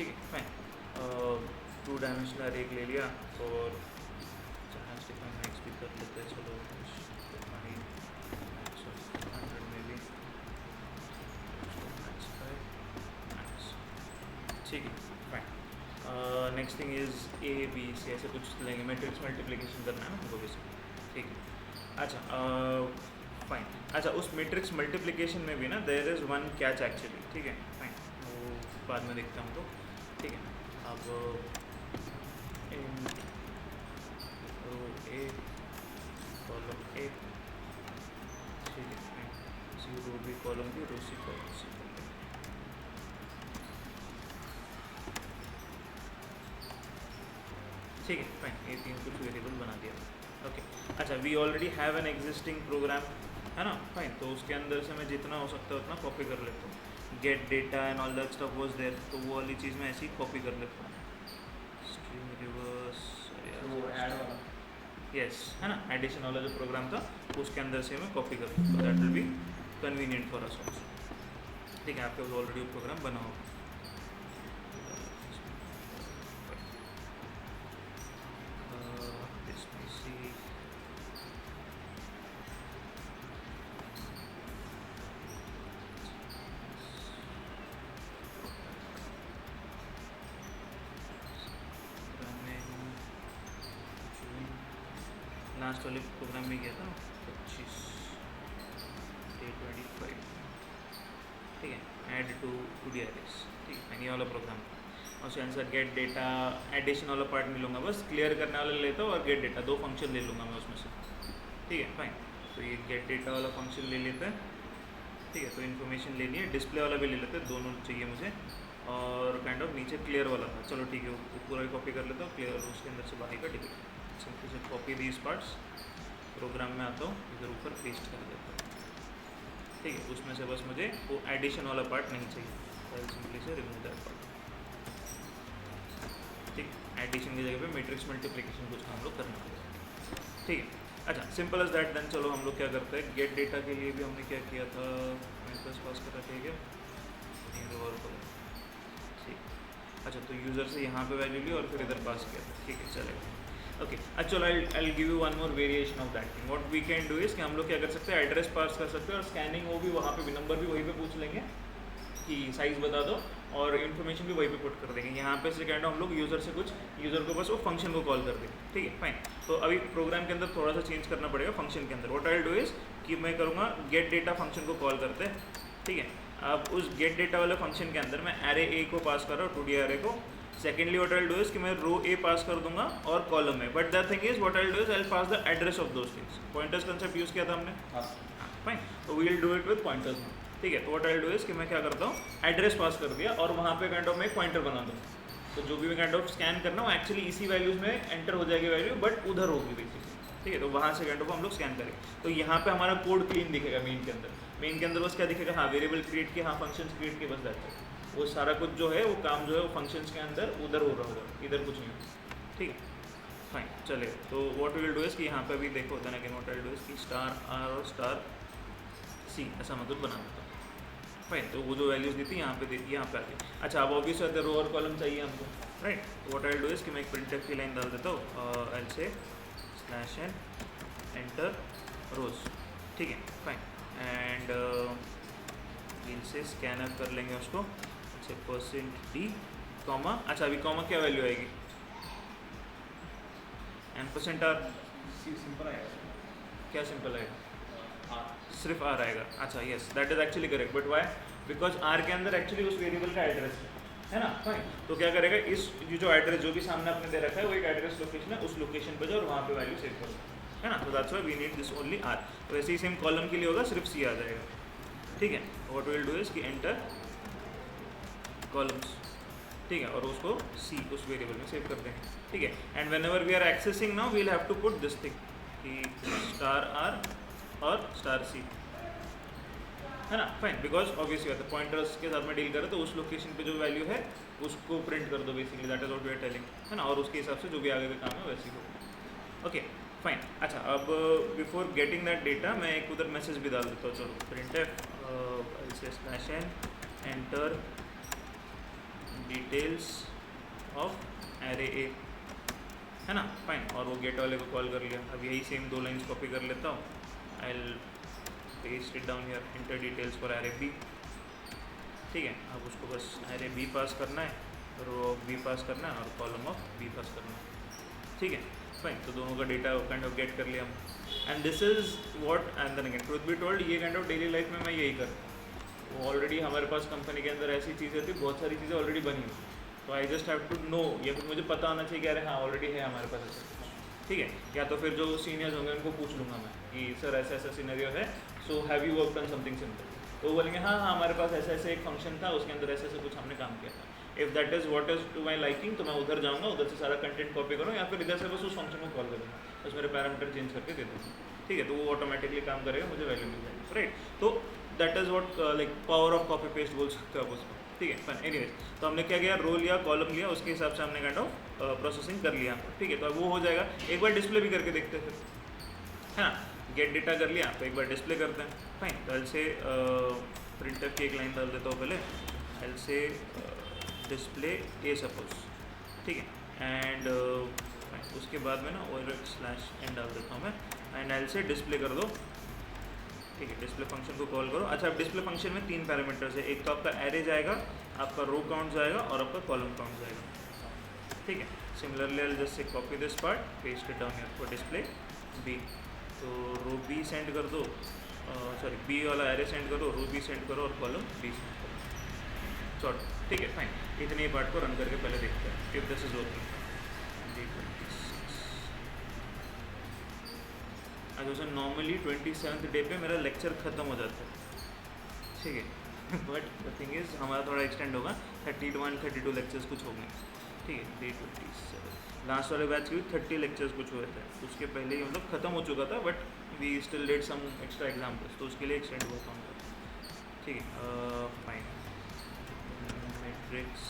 ठीक है fine. 2 dimensional अरे एक ले लिया और स्टिक में नेक्स्ट भी कर लेते हैं। चलो 100 में भी ठीक है fine. Next thing is A B C ऐसे कुछ लेंगे, मैट्रिक्स मल्टीप्लिकेशन करना है ना हमको बेसिकली, ठीक है। अच्छा फाइन। अच्छा उस मैट्रिक्स मल्टीप्लिकेशन में भी ना there is one catch actually, ठीक है फाइन, वो बाद में देखते हैं हम लोग, ठीक है। अब इन रो ए कॉलम ए, ठीक है फाइन, सी रो बी कॉलम बी, रो सी कॉलम सी, ठीक है फाइन। ये 3 कुछ वेरिएबल बना दिया, ओके। अच्छा we already have an existing program, है ना फाइन, तो उसके अंदर से मैं जितना हो सकता है उतना कॉपी कर लेता हूँ। Get data and all that stuff was there, तो वो वाली चीज़ मैं ऐसे ही कॉपी कर लेता हूँ। स्ट्रिंग रिवर्स ऐड वाला, यस, है ना, एडिशन वाला जो प्रोग्राम था उसके अंदर से मैं कॉपी कर लेता हूँ। That will be convenient for us also, ठीक है। आपके ऑलरेडी प्रोग्राम बना होगा। लास्ट वाले प्रोग्राम में गया था 25 डे 25, ठीक है। ऐड टू डी अरेज, ठीक है, ये वाला प्रोग्राम और उसके आंसर गेट डेटा एडिशन वाला पार्ट नहीं लूँगा, बस क्लियर करने वाला लेता हूँ और गेट डेटा 2 फंक्शन ले लूँगा मैं उसमें से, ठीक है फाइन। तो ये गेट डेटा वाला फंक्शन ले लेते हैं, ठीक है। तो इन्फॉर्मेशन लेनी है, डिस्प्ले वाला भी ले लेते हैं, दोनों चाहिए मुझे। और काइंड ऑफ नीचे क्लियर वाला था, चलो ठीक है वो पूरा कॉपी कर लेता हूँ, क्लियर उसके अंदर से बाहर का डिलीट, सिंपली से कॉपी दीज पार्ट्स, प्रोग्राम में आता हूँ इधर ऊपर पेस्ट कर देता हूँ, ठीक है। उसमें से बस मुझे वो एडिशन वाला पार्ट नहीं चाहिए, सिंपली से रिमूव दैट पार्ट, ठीक है। एडिशन की जगह पे मैट्रिक्स मल्टीप्लिकेशन कुछ हम लोग करना होगा, ठीक है। अच्छा सिंपल एज दैट, देन चलो हम लोग क्या करते हैं, गेट डेटा के लिए भी हमने क्या किया था, मेथड्स पास कर रखे हैं क्या, और ठीक। अच्छा तो यूज़र से यहाँ पे वैल्यू ली और फिर इधर पास किया था, ठीक है चलेगा, okay. Actually I give you one more variation of that thing. What we can do is कि हम लोग क्या कर सकते हैं, एड्रेस पास कर सकते हैं और स्कैनिंग वो भी वहाँ पे भी, नंबर भी वहीं पे पूछ लेंगे कि साइज़ बता दो और इन्फॉर्मेशन भी वहीं पे पुट कर देंगे। यहाँ पे से कैंड हम लोग यूज़र से कुछ, यूज़र को बस वो फंक्शन को कॉल कर देंगे, ठीक है फाइन। तो अभी प्रोग्राम के अंदर थोड़ा सा चेंज करना पड़ेगा फंक्शन के अंदर। What I will do is कि मैं करूँगा गेट डेटा फंक्शन को कॉल करते हैं, ठीक है। अब उस गेट डेटा वाले फंक्शन के अंदर मैं एरे ए को पास कर रहा हूँ, 2D एरे को। Secondly what I will do is कि मैं रो ए पास कर दूंगा और कॉलम में, but the thing is what I will do is I will pass the address of those things. Pointers concept use किया था हमने, फाइन, तो we will do it with pointers, ठीक है। तो what I will do is कि मैं क्या करता हूँ, एड्रेस पास कर दिया और वहाँ पे काइंड ऑफ मैं एक पॉइंटर बना दूँ, तो जो भी मैं काइंड ऑफ स्कैन करना वो एक्चुअली इसी वैल्यूज़ में एंटर हो जाएगी वैल्यू, बट उधर होगी बेसिकली, ठीक है। तो वहाँ से काइंड ऑफ हम लोग स्कैन करेंगे, तो यहाँ पे हमारा कोड क्लीन दिखेगा मेन के अंदर। मेन के अंदर बस क्या दिखेगा, हाँ वेरिएबल क्रिएट किए, हाँ फंक्शंस क्रिएट किए, बस दैट्स इट। वो सारा कुछ जो है वो काम जो है वो फंक्शंस के अंदर उधर हो रहा होगा, इधर कुछ नहीं होगा, ठीक है फाइन चलेगा। तो what we will do is कि यहाँ पे भी देखो, then again what I will do is कि स्टार आर और स्टार सी ऐसा मतलब बना देता हूँ, फाइन। तो वो जो वैल्यूज़ दी थी यहाँ पे देती है, यहाँ पे आ गई। अच्छा अब ऑब्वियस है रो और कॉलम चाहिए हमको, राइट। तो what I will do is कि मैं एक प्रिंटफ की लाइन डाल देता हूँ, आई से स्लैश एन एंटर रोज, ठीक है फाइन। एंड वील से स्कैनर कर लेंगे उसको, अच्छा %d कॉमा, अच्छा अभी कॉमा क्या वैल्यू आएगी, %r, सिंपल आएगा, क्या सिंपल आएगा, सिर्फ r आएगा। अच्छा yes that is actually correct, but why, because r के अंदर एक्चुअली उस वेरिएबल का एड्रेस है ना, फाइन। तो क्या करेगा, इस ये जो एड्रेस जो भी सामने आपने दे रखा है वो एक एड्रेस लोकेशन है, उस लोकेशन पर जाओ और वहाँ पे वैल्यू सेव करो, है ना। तो that's why we need this only r। तो ऐसे ही सेम कॉलम के लिए होगा, सिर्फ c आ जाएगा, ठीक है। What we will do is कि एंटर कॉलम्स, ठीक है, और उसको सी उस वेरिएबल में सेव कर देंगे, ठीक है। And whenever we are accessing now we will have to put this thing कि स्टार आर और स्टार सी, है ना, फाइन। बिकॉज ऑब्वियसली बात है पॉइंटर्स के साथ में डील करें तो उस लोकेशन पे जो वैल्यू है उसको प्रिंट कर दो basically, that is what we are telling, है ना। और उसके हिसाब से जो भी आगे का काम है वैसे ही होगा, ओके फाइन। अच्छा अब बिफोर गेटिंग दैट डेटा मैं एक उधर मैसेज भी डाल देता हूँ, चलो printf slash n enter details of array A, है ना, फाइन। और वो गेट वाले को कॉल कर लिया। अब यही सेम 2 लाइन्स कॉपी कर लेता हूँ। I will paste it down here, enter details for array B. ठीक है, अब उसको बस एरे बी पास करना है, रो ऑफ बी पास करना है और कॉलम ऑफ बी पास करना है। ठीक है, फाइन। तो दोनों का डेटा काइंड ऑफ गेट कर लिया हम। And this is what and then again truth be told, ये काइंड ऑफ डेली लाइफ में मैं यही करता हूँ। ऑलरेडी हमारे पास कंपनी के अंदर ऐसी चीज़ें थी, बहुत सारी चीज़ें ऑलरेडी बनी हुई, तो I just have to know, या फिर मुझे पता होना चाहिए कि अरे हाँ ऑलरेडी है हमारे पास ऐसा कुछ। ठीक है, या तो फिर जो सीनियर्स होंगे उनको पूछ लूँगा मैं कि सर ऐसा ऐसा सीनरियो है, so have you worked on something simple. तो वो बोलेंगे हाँ हाँ हमारे पास ऐसा ऐसे एक फंक्शन था, उसके अंदर ऐसे ऐसे कुछ हमने काम किया था। If that is what is to my liking, तो मैं उधर जाऊँगा, उधर से सारा कंटेंट कॉपी करूँ, या फिर इधर से बस उस फंक्शन को कॉल करूँगा, बस मेरे पैरामीटर चेंज करके दे दूँगा। ठीक है, तो वो ऑटोमेटिकली काम करेगा, मुझे वैल्यू मिल जाएगी, राइट। तो that is what like power of copy paste बोल सकते हो आप उसको। ठीक है, फाइन। एनीवेज, तो हमने क्या किया, रो लिया, कॉलम लिया, उसके हिसाब से हमने काइंड ऑफ प्रोसेसिंग कर लिया। ठीक है, तो अब वो हो जाएगा। एक बार डिस्प्ले भी करके देखते हैं फिर, है ना। गेट डेटा कर लिया, तो एक बार डिस्प्ले करते हैं। फाइन, तो एल से प्रिंटर की एक लाइन डाल देता हूँ पहले, एल से डिस्प्ले ए सपोज। ठीक है, एंड उसके बाद में ना और स्लैश एन डाल देता हूँ मैं, एंड एल से डिस्प्ले कर दो। ठीक है, डिस्प्ले फंक्शन को कॉल करो। अच्छा, अब डिस्प्ले फंक्शन में 3 पैरामीटर्स है, एक तो आपका एरे जाएगा, आपका रो काउंट जाएगा और आपका कॉलम काउंट जाएगा। ठीक है, similarly I just say copy this part, paste it down here for display B. तो रो बी सेंड कर दो, सॉरी बी वाला एरे सेंड करो, रो बी सेंड करो और कॉलम बी सेंड करो। शॉर्ट। ठीक है, फाइन। इतने ही पार्ट को रन करके पहले देखते हैं इफ दिस इज वर्किंग। अच्छा, सर नॉर्मली 27th डे पे मेरा लेक्चर ख़त्म हो जाता है। ठीक है, बट द थिंग इज़ हमारा थोड़ा एक्सटेंड होगा, 31 32 लेक्चर्स कुछ हो गए। ठीक है, डे 27 लास्ट वाले बैच के भी 30 लेक्चर्स कुछ हुए थे, उसके पहले ही मतलब ख़त्म हो चुका था, but we still did some extra examples, तो उसके लिए एक्सटेंड हुआ था उनका। ठीक है, फाइन। मैट्रिक्स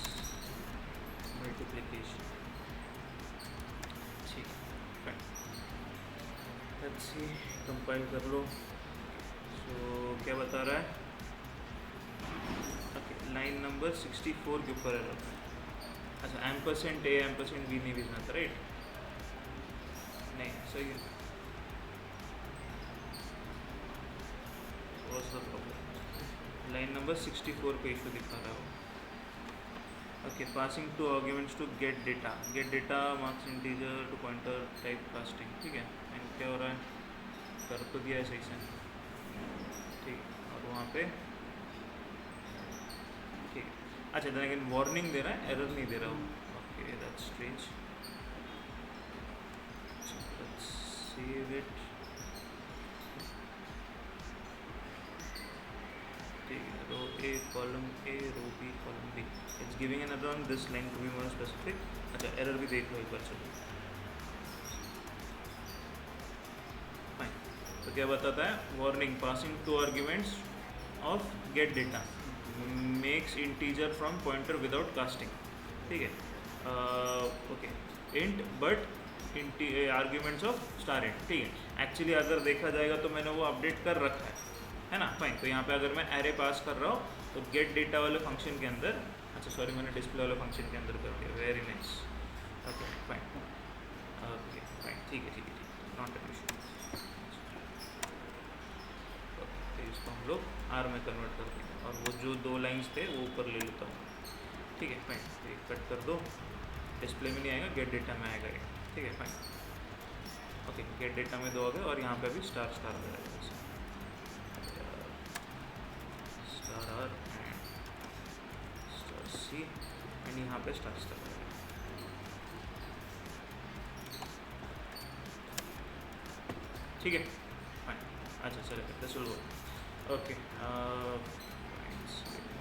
मल्टीप्लिकेशन, ठीक है, फाइन। लेट्स सी, कंपाइल कर लो। सो क्या बता रहा है, ओके, लाइन नंबर 64 के ऊपर है। अच्छा, एम्परसेंट ए एम्परसेंट बी नहीं भेजना था, राइट? नहीं, सही है। What's the problem? Line number 64 पे इशू दिखा रहा हो। Okay, passing two arguments to get data marks integer to pointer type casting. ठीक है, एंड क्या हो रहा है, कर तो दिया है सही से। ठीक है, और वहाँ पे ठीक है। अच्छा, देन अगेन वार्निंग दे रहा है, एरर नहीं दे रहा हूँ। Okay, that's strange. Let's save it. ठीक है, row A column A, row B column B. It's giving an error on this line to be more specific. अच्छा, एरर भी देख लो एक बार, चलो। फाइन, तो क्या बताता है, warning, passing two arguments of get data makes integer from pointer without casting. ठीक है, okay, int but arguments of star int. ठीक है, एक्चुअली अगर देखा जाएगा तो मैंने वो अपडेट कर रखा है ना। फाइन, तो यहाँ पे अगर मैं एरे पास कर रहा हूँ तो गेट डेटा वाले फंक्शन के अंदर, अच्छा सॉरी मैंने डिस्प्ले वाले फंक्शन के अंदर कर दिया। Very nice, okay fine, okay fine, ठीक है, नॉट एन इशू। तो इसको हम लोग आर में कन्वर्ट कर देंगे, और वो जो 2 लाइंस थे वो ऊपर ले लेता हूँ। ठीक है, फाइन, तो कट कर दो, डिस्प्ले में नहीं आएगा, गेट डेटा में आएगा ये। ठीक है, फाइन, ओके, गेट डेटा में 2 आ गए, और यहाँ पे अभी स्टार स्टार आ जाएगा, star R and star C, and यहाँ पे स्टार स्टार आ जाएगा। ठीक है, फाइन। अच्छा चलेगा, this will work. Okay,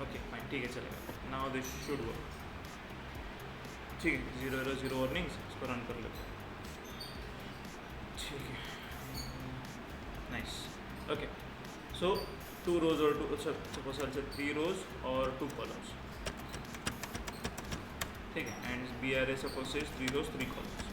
okay fine, ठीक है, चलेगा। Now this should work. ठीक है, 0 एरर 0 वार्निंग्स, इसको रन कर लेते हैं। ठीक है, नाइस, ओके। सो 2 rows और 2 सपोज 3 rows और 2 columns। ठीक है, and B are a suppose say 3 rows 3 columns।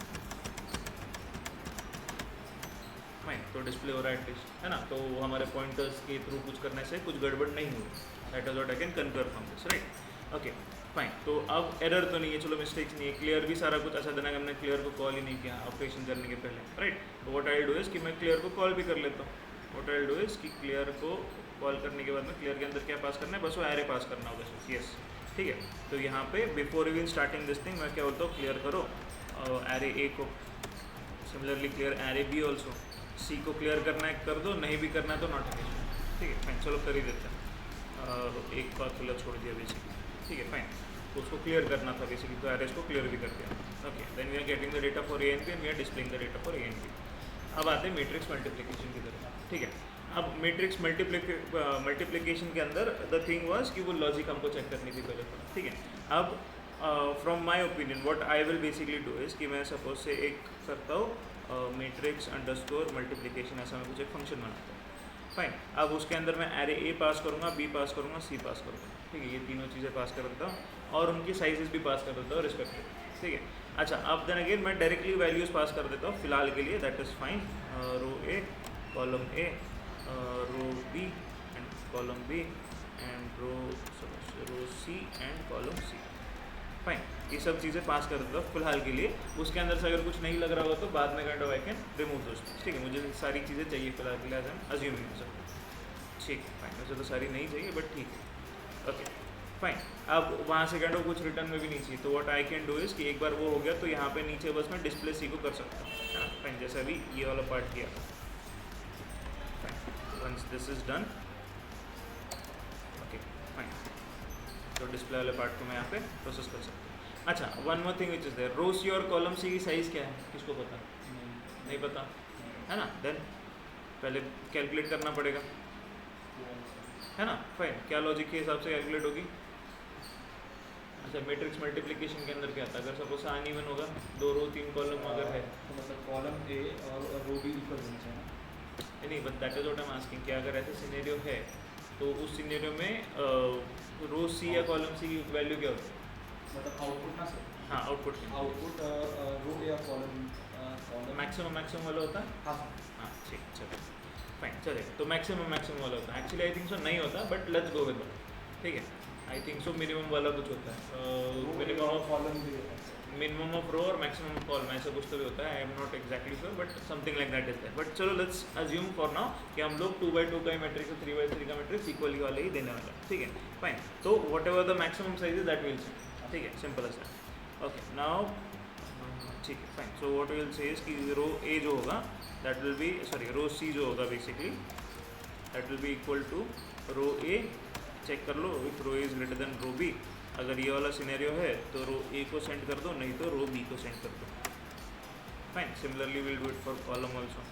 Fine, तो डिस्प्ले हो रहा है एटलीस्ट, है ना। तो हमारे पॉइंटर्स के थ्रू कुछ करने से कुछ गड़बड़ नहीं हुई। That is what I can confirm from this, right? Okay fine, तो अब एरर तो नहीं है, चलो मिस्टेक्स नहीं है, क्लियर भी सारा कुछ अच्छा देना कि हमने क्लियर को कॉल ही नहीं किया ऑपरेशन करने के पहले, राइट। तो व्हाट आई डू इज़ कि मैं क्लियर को कॉल भी कर लेता हूँ। व्हाट आई डू इज़ कि क्लियर को कॉल करने के बाद में क्लियर के अंदर क्या पास करना है, बस वो एरे पास करना होगा, यस, ठीक है। तो यहाँ पे before even starting this thing मैं क्या बोलता हूँ, क्लियर करो एरे ए को, similarly clear array B also, C को क्लियर करना है कर दो, नहीं भी करना है तो नॉट एन, ठीक है फाइन, चलो कर ही देते हैं। एक बार खुला छोड़ दिया बेसिकली, ठीक है फाइन, तो उसको क्लियर करना था बेसिकली, तो एरेस को क्लियर भी कर दिया, okay. Then we are getting the data for A and B and we are displaying the data for A and B. अब आते हैं मैट्रिक्स मल्टीप्लिकेशन की तरफ, ठीक है। अब मैट्रिक्स मल्टीप्लिकेशन के अंदर द थिंग वाज कि वो लॉजिक हमको चेक करनी थी पहले, ठीक है। अब from my opinion what I will basically do is कि मैं सपोज से एक करता हूँ मैट्रिक्स अंडरस्कोर मल्टीप्लिकेशन, ऐसा मैं कुछ एक फंक्शन बनाता हूँ, फाइन। अब उसके अंदर मैं एरे ए पास करूँगा, बी पास करूँगा, सी पास करूँगा, ठीक है। ये तीनों चीज़ें पास कर देता हूँ और उनकी साइजेस भी पास कर देता हूँ रिस्पेक्टिव, ठीक है। अच्छा, अब देन अगेन मैं डायरेक्टली वैल्यूज़ पास कर देता हूँ फिलहाल के लिए, that is fine. Row A, column A, row B and column B and row C and column C, fine. ये सब चीज़ें पास कर देता हूँ फिलहाल के लिए। उसके अंदर से अगर कुछ नहीं लग रहा होगा तो बाद में kind of I can remove those, ठीक है। मुझे सारी चीज़ें चाहिए फिलहाल के लिए, अज्यूमिंग सब, ठीक है फाइन। वैसे तो सारी नहीं चाहिए बट ठीक है, ओके फाइन। अब वहाँ से काइंड ऑफ कुछ रिटर्न में भी नहीं चाहिए, तो what I can do is कि एक बार वो हो गया तो यहाँ पे नीचे बस मैं डिस्प्ले सी को कर सकता हूँ, है ना फाइन, जैसा भी ये वाला पार्ट किया, fine. Once this is done, okay fine, तो डिस्प्ले वाले पार्ट को मैं यहाँ पे प्रोसेस कर सकता हूँ। अच्छा, one more thing which is there, row C और कॉलम सी की साइज़ क्या है, किसको पता? नहीं पता, है ना। देन पहले कैलकुलेट करना पड़ेगा, है ना फाइन। क्या लॉजिक के हिसाब से कैलकुलेट होगी? अच्छा, मैट्रिक्स मल्टीप्लिकेशन के अंदर क्या था, अगर सपोज अनइवन होगा, 2 रो 3 कॉलम अगर है तो मतलब कॉलम ए और रो बी इक्वल होना चाहिए ना? नहीं, but that is what I am asking, कि अगर ऐसा सिनेरियो है तो उस सिनेरियो में रो सी या कॉलम सी की वैल्यू क्या होती है? मतलब आउटपुट ना सर? हाँ, आउटपुट आउटपुट रो या कॉलम मैक्सिमम वाला होता है। हाँ हाँ ठीक, चलो फाइन, चले तो मैक्सिमम वाला होता है। एक्चुअली आई थिंक सो नहीं होता, but let's go with that, ठीक है। आई थिंक सो मिनिमम वाला कुछ होता है, मिनिमम ऑफ रो और मैक्सिमम ऑफ कॉलम, ऐसा कुछ तो भी होता है। आई am not exactly sure but something like that is that. But चलो लेट्स अज्यूम फॉर नाउ कि हम लोग 2x2 का मैट्रिक्स और 3x3 का मैट्रिक्स इक्वली वाले ही देने वाला है, ठीक है फाइन। तो whatever the maximum size is that will C, ठीक है, simple as that. Okay now ठीक है fine. So what will say is कि रो ए जो होगा that will be, sorry row C जो होगा basically that will be equal to row A, check कर लो if row is greater than row B. अगर ये वाला सिनेरियो है तो रो ए को सेंड कर दो, नहीं तो रो बी को सेंड कर दो, fine. Similarly will do it for column also,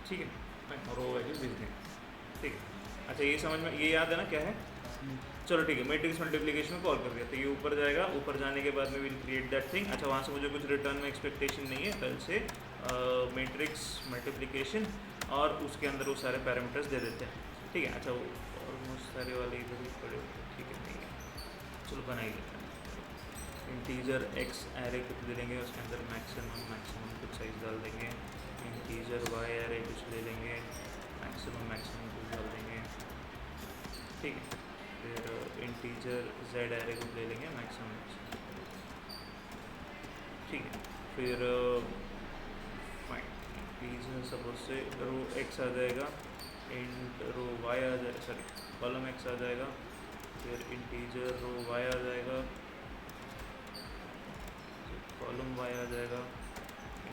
ठीक है फाइन। रो वैल्यू भेज दें, ठीक है। अच्छा ये समझ में, ये याद है ना क्या है? चलो ठीक है, मैट्रिक्स मल्टीप्लिकेशन में कॉल कर दिया तो ये ऊपर जाएगा, ऊपर जाने के बाद में विल क्रिएट दैट थिंग। अच्छा वहाँ से मुझे कुछ रिटर्न में एक्सपेक्टेशन नहीं है, कल से मैट्रिक्स मल्टीप्लिकेशन और उसके अंदर वो सारे पैरामीटर्स दे देते हैं, ठीक है। अच्छा वो ऑलमोस्ट सारे वाले इधर ही पड़े हुए, ठीक है नहीं है, चलो बना ही लेते हैं। इंटीजर एक्स एरे कुछ दे देंगे, उसके अंदर मैक्सिमम कुछ साइज डाल देंगे। इंटीजर वाई एरे कुछ ले लेंगे, मैक्सिमम कुछ डाल देंगे, ठीक है। फिर इंटीजर जेड एरे कुछ ले लेंगे, मैक्सिमम, ठीक है। फिर फाइन, इंटीजर सपोज से रो एक्स आ जाएगा, इंट रो वाई आ जाएगा, सॉरी कॉलम एक्स आ जाएगा, फिर इंटीजर रो वाई आ जाएगा, कॉलम वाई आ जाएगा,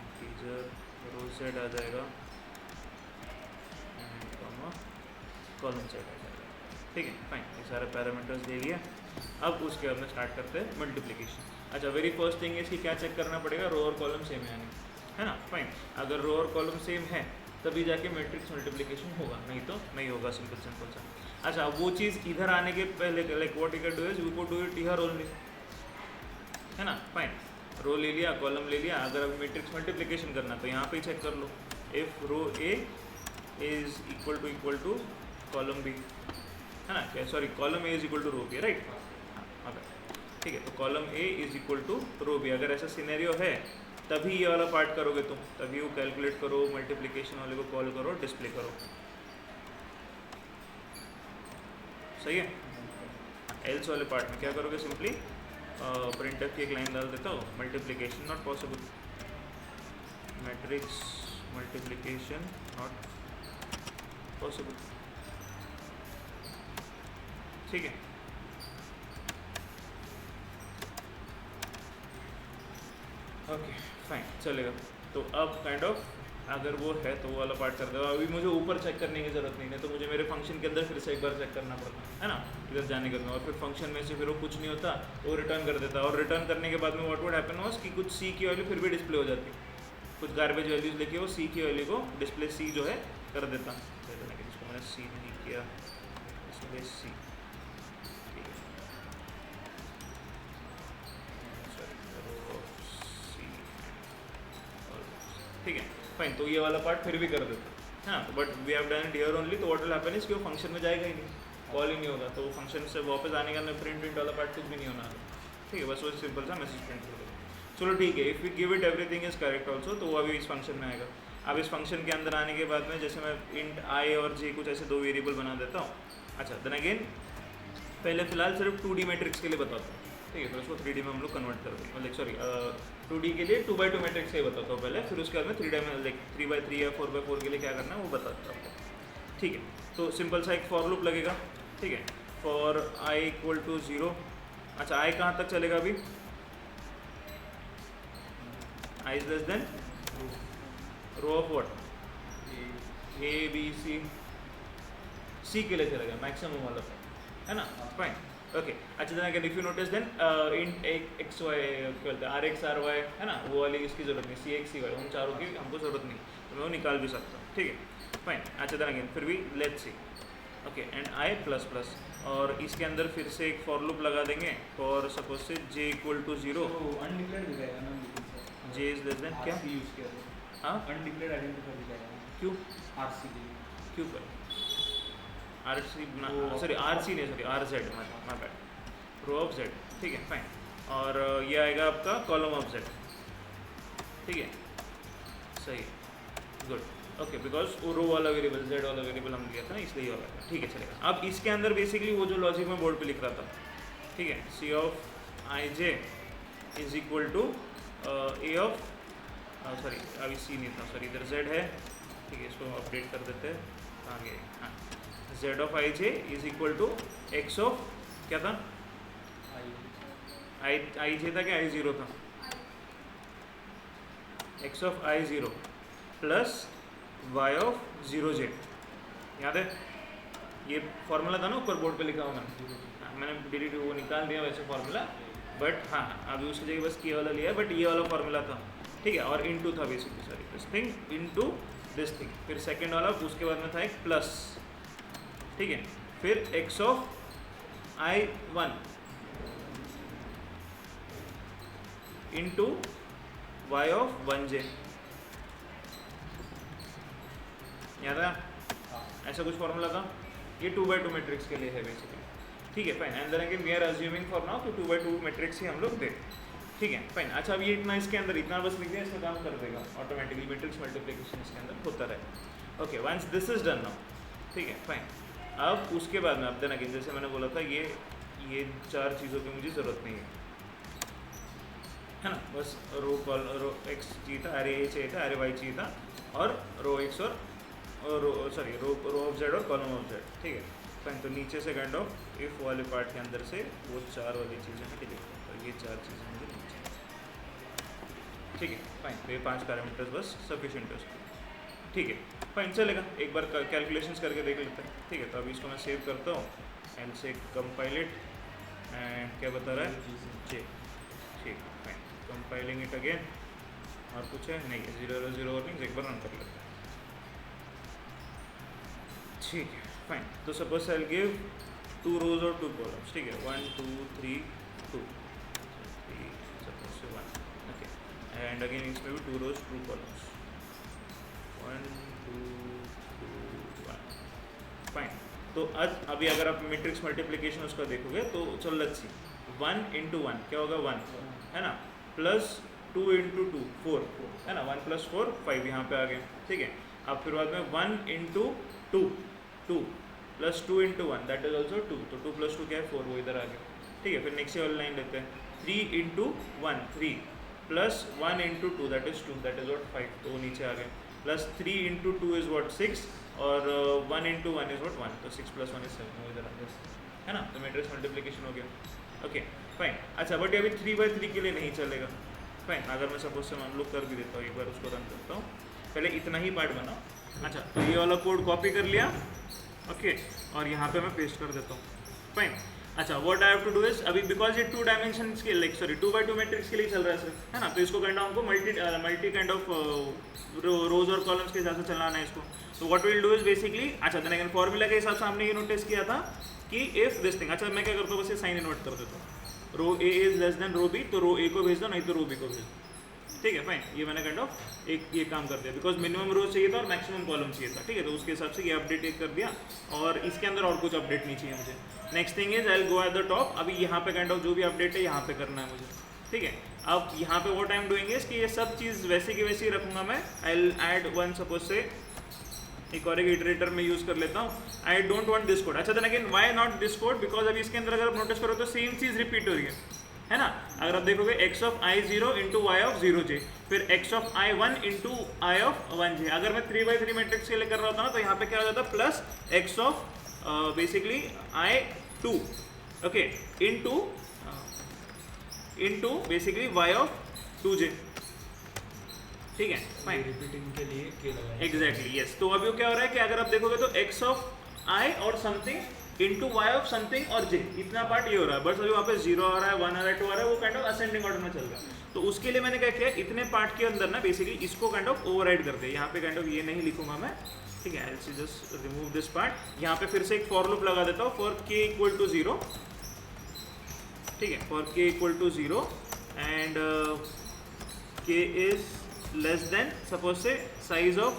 इंटीजर रो जेड आ जाएगा, कॉलम जेड आ जाएगा, ठीक है फाइन। ये सारे पैरामीटर्स दे लिया। अब उसके बाद में स्टार्ट करते हैं मल्टीप्लिकेशन। अच्छा वेरी फर्स्ट थिंग इसकी क्या चेक करना पड़ेगा, रो और कॉलम सेम है, है ना फाइन। अगर रो और कॉलम सेम है तभी जाके मैट्रिक्स मल्टीप्लिकेशन होगा, नहीं तो नहीं होगा, सिंपल सा। अच्छा वो चीज़ इधर आने के पहले like what you can do is you को डू इट हियर ओनली, है ना फाइन। रो ले लिया, कॉलम ले लिया, अगर अब मैट्रिक्स मल्टीप्लिकेशन करना तो यहाँ पे ही चेक कर लो, if row A is equal to column B, है ना, sorry column A is equal to row B, right, हाँ ठीक है। तो column A is equal to row B, अगर ऐसा सिनेरियो है तभी ये वाला पार्ट करोगे तुम, तभी वो कैलकुलेट करो, मल्टीप्लिकेशन वाले को कॉल करो, डिस्प्ले करो, सही है। एल्स वाले पार्ट में क्या करोगे, सिंपली प्रिंटफ की एक लाइन डाल देता हूँ, multiplication not possible, matrix multiplication not possible, ठीक है। ओके फाइन, चलेगा। तो अब काइंड ऑफ अगर वो है तो वो वाला पार्ट कर दो। अभी मुझे ऊपर चेक करने की ज़रूरत नहीं है, तो मुझे मेरे फंक्शन के अंदर फिर से एक बार चेक करना पड़ता है ना, इधर जाने के बाद, और फिर फंक्शन में से फिर वो कुछ नहीं होता, वो रिटर्न कर देता। और रिटर्न करने के बाद में व्हाट वुड हैपन वाज कि कुछ सी की वैल्यू फिर भी डिस्प्ले हो जाती, कुछ गार्बेज वैल्यूज लेके वो सी की वैल्यू को डिस्प्ले सी जो है कर देता। इसको मैंने सी नहीं किया, डिस्प्ले सी, ठीक है फाइन। तो ये वाला पार्ट फिर भी कर देते हैं, हाँ। But we have done it here only, तो व्हाट विल हैपन इज कि वो फंक्शन में जाएगा ही नहीं, कॉल ही नहीं होगा, तो फंक्शन से वापस आने का प्रिंट वाला पार्ट कुछ भी नहीं होना, ठीक है। बस वो सिंपल सा मैसेज प्रिंट कर देगा। चलो ठीक है, if we give it everything is correct also, तो वो अभी इस फंक्शन में आएगा। अब इस फंक्शन के अंदर आने के बाद में जैसे मैं इंट आई और जे कुछ ऐसे दो वेरिएबल बना देता हूँ। अच्छा, देन अगेन पहले फिलहाल सिर्फ 2D मैट्रिक्स के लिए बताता हूँ, ठीक है। फिर उसको 3D में हम लोग कन्वर्ट कर देंगे, मतलब सॉरी 2D के लिए 2x2 मैट्रिक्स ही बताता हूँ पहले, फिर उसके बाद में 3D में लाइक 3x3 या 4x4 के लिए क्या करना है वो बताता हूँ, ठीक है। तो सिंपल सा एक फॉर लूप लगेगा, ठीक है। फॉर i इक्वल टू 0, अच्छा i कहाँ तक चलेगा अभी, i is less than row of what, a b c के लिए चलेगा मैक्सिमम वाला, है ना, फाइन, ओके। अच्छा, then again if you notice then int X Y बोलते हैं, आर एक्स आर वाई, है ना, वो वाली इसकी ज़रूरत नहीं, सी एक्स सी वाई, उन चारों की हमको ज़रूरत नहीं, तो मैं वो निकाल भी सकता हूँ, ठीक है फाइन। अच्छा, देन अगेन फिर भी let's see, okay, and I plus plus, और इसके अंदर फिर से एक फॉर लूप लगा देंगे फॉर सपोज से जे इक्वल टू 0, अनडिक्लेयर्ड दिखाएगा ना, जे इज लेस देन क्या, यूज़ किया है, हाँ अनडिक्लेयर्ड आइडेंटिफायर दिखाएगा, क्यों, आरसी के क्यों पर R C, sorry R C नहीं, sorry R Z, my bad, row of Z, ठीक है फाइन। और ये आएगा आपका कॉलम ऑफ जेड, ठीक है, सही है, गुड, ओके। बिकॉज वो रो वाला वेरिएबल, जेड वाला वेरिएबल हम लिया था ना, इसलिए ये वाला, ठीक है चलेगा। अब इसके अंदर बेसिकली वो जो लॉजिक में बोर्ड पे लिख रहा था, ठीक है, C of I J is equal to A of, sorry अभी सी नहीं था, सॉरी इधर जेड है, ठीक है, इसको अपडेट कर देते हैं आगे, हाँ, Z of I J is equal to x of क्या था, आई जे था क्या, आई जीरो था, X of I zero plus Y of zero Z, याद है ये फॉर्मूला था ना ऊपर बोर्ड पे लिखा हुआ मैंने, मैंने डिलीट वो निकाल दिया वैसे फॉर्मूला, बट हाँ अभी उसकी जगह बस ये वाला लिया है, बट ये वाला फॉर्मूला था, ठीक है। और इनटू था basically, sorry this thing into this thing, फिर सेकंड वाला उसके बाद में था एक प्लस, ठीक है, फिर X of I one into Y of one J, याद है, ऐसा कुछ फॉर्मूला था। ये 2x2 मैट्रिक्स के लिए है बेसिकली, ठीक है fine. And then again we are assuming for now तो 2x2 मैट्रिक्स ही हम लोग दें, ठीक है फाइन। अच्छा, अब ये इतना इसके अंदर इतना बस लिख दिया, इसमें काम कर देगा ऑटोमेटिकली, मैट्रिक्स मल्टीप्लिकेशन इसके अंदर होता रहेगा, okay. Once this is done now, ठीक है फाइन। अब उसके बाद में अब देन अगेन जैसे मैंने बोला था, ये चार चीज़ों की मुझे ज़रूरत नहीं है ना, बस रो एक्स चाहिए था, अरे ए चाहिए था, अरे वाई चाहिए था, और रो एक्स और सॉरी रो ऑफ जेड और कॉलम ऑफ जेड, ठीक है फाइन। तो नीचे से काइंड ऑफ इफ वाले पार्ट के अंदर से वो चार वाली चीज़ें मैं डिलीट करता हूँ, ये चार चीज़ें मुझे नीचे, ठीक है फाइन। तो ये 5 पैरामीटर्स बस सफिशिएंट है उसके, ठीक है फाइन चलेगा। एक बार कैलकुलेशंस करके देख लेते हैं, ठीक है। तो अभी इसको मैं सेव करता हूँ एंड से कंपाइल इट, एंड क्या बता रहा है जे, ठीक फाइन, कंपाइलिंग इट अगेन, और कुछ है नहीं, 0 वर्किंग्स एक बार रन कर लेते हैं, ठीक है फाइन। तो सपोज आई गिव 2 रोज और 2 कॉलम्स, ठीक है, 1 2 3 2 सपोज से 1, ओके, एंड अगेन इसमें भी 2 रोज 2 कॉलम्स, 1 2 2 1 फाइन। तो आज अभी अगर आप मैट्रिक्स मल्टीप्लिकेशन उसका देखोगे तो चलो लेट्स सी, 1 इंटू 1 क्या होगा 1, है ना, प्लस 2 इंटू 2 4, है ना, 1 प्लस 4 5 यहाँ पे आ गए, ठीक है। अब फिर बाद में 1 into 2 2, plus 2 into 1 that is also 2, तो 2 प्लस 2 क्या है 4, वो इधर आ गया, ठीक है। फिर नेक्स्ट वाली लाइन लेते हैं, 3 into 1 3 plus 1 into 2 that is 2, that is what 5, तो वो नीचे आ गया, प्लस 3 इंटू 2 इज वॉट 6 और 1 इंटू 1 इज वॉट 1, तो 6 प्लस 1 इज 7, वो इधर आ गया, है ना। तो मैट्रिक्स मल्टीप्लिकेशन हो गया, ओके फाइन। अच्छा बट अभी 3/3 के लिए नहीं चलेगा, फाइन। अगर मैं सपोज से मान लो कर भी देता हूँ, एक बार उसको रन करता हूँ, पहले इतना ही पार्ट बनाओ। अच्छा तो ये वाला कोड कॉपी कर लिया, ओके, और यहाँ पे मैं पेस्ट कर देता हूँ, फाइन। अच्छा what I have to do is, अभी बिकॉज ये 2 डायमेंशन के लाइक सॉरी 2x2 मैट्रिक्स के लिए चल रहा है सर, है ना, तो इसको काइंड ऑफ हमको मल्टी काइंड ऑफ रोज और कॉलम्स के हिसाब से चलाना है इसको। तो what will do is basically, अच्छा देन अगेन फॉर्मूला के हिसाब से हमने ये नोटिस किया था कि इफ दिस थिंग, अच्छा मैं क्या करता हूँ बस ये साइन इन्वर्ट कर देता हूँ, row A is less than row B, तो रो ए को भेज दो, नहीं तो रो बी को भेज दो, ठीक है फाइन। ये मैंने काइंड ऑफ एक ये काम कर दिया, बिकॉज मिनिमम रोज चाहिए था और मैक्सिमम कॉलम चाहिए था, ठीक है, तो उसके हिसाब से ये अपडेट एक कर दिया, और इसके अंदर और कुछ अपडेट नहीं चाहिए मुझे। Next thing is I will go at the top, अभी यहाँ पे काइंड ऑफ जो भी अपडेट है यहाँ पे करना है मुझे, ठीक है। अब यहाँ पे what I am doing is कि ये सब चीज़ वैसे की वैसे ही रखूँगा मैं, I will add one suppose say एक और एक इटरेटर में यूज़ कर लेता हूँ, I don't want this code. अच्छा then again why not this code, because अभी इसके अंदर अगर आप नोटिस करो तो सेम चीज़ रिपीट हो रही है ना। अगर आप देखोगे x of i 0 into Y of 0j, फिर x of i 1 into I of 1j। अगर मैं 3/3 मैट्रिक्स के लिए कर रहा होता ना तो यहाँ पे क्या हो जाता plus x of basically i 2, okay, into basically y of 2j, ठीक है फाइन। रिपीटिंग के लिए के लगाया, एग्जैक्टली यस। तो अभी क्या हो रहा है कि अगर आप देखोगे तो x ऑफ i और something into Y of something और j, इतना पार्ट ये हो रहा है, बस अभी वहाँ पे 0 आ रहा है, 1 आ रहा है, 2 आ रहा है, वो काइंड ऑफ असेंडिंग ऑर्डर में चल रहा है। तो उसके लिए मैंने क्या किया, इतने पार्ट के अंदर ना बेसिकली इसको काइंड ऑफ ओवरराइड कर दिया, यहाँ पे काइंड ऑफ ये नहीं लिखूंगा मैं, ठीक है, I just remove this part. यहाँ पे फिर से एक फॉर लूप लगा देता हूँ फॉर k इक्वल टू 0, ठीक है, for k equal to 0 and k is less than suppose say size of,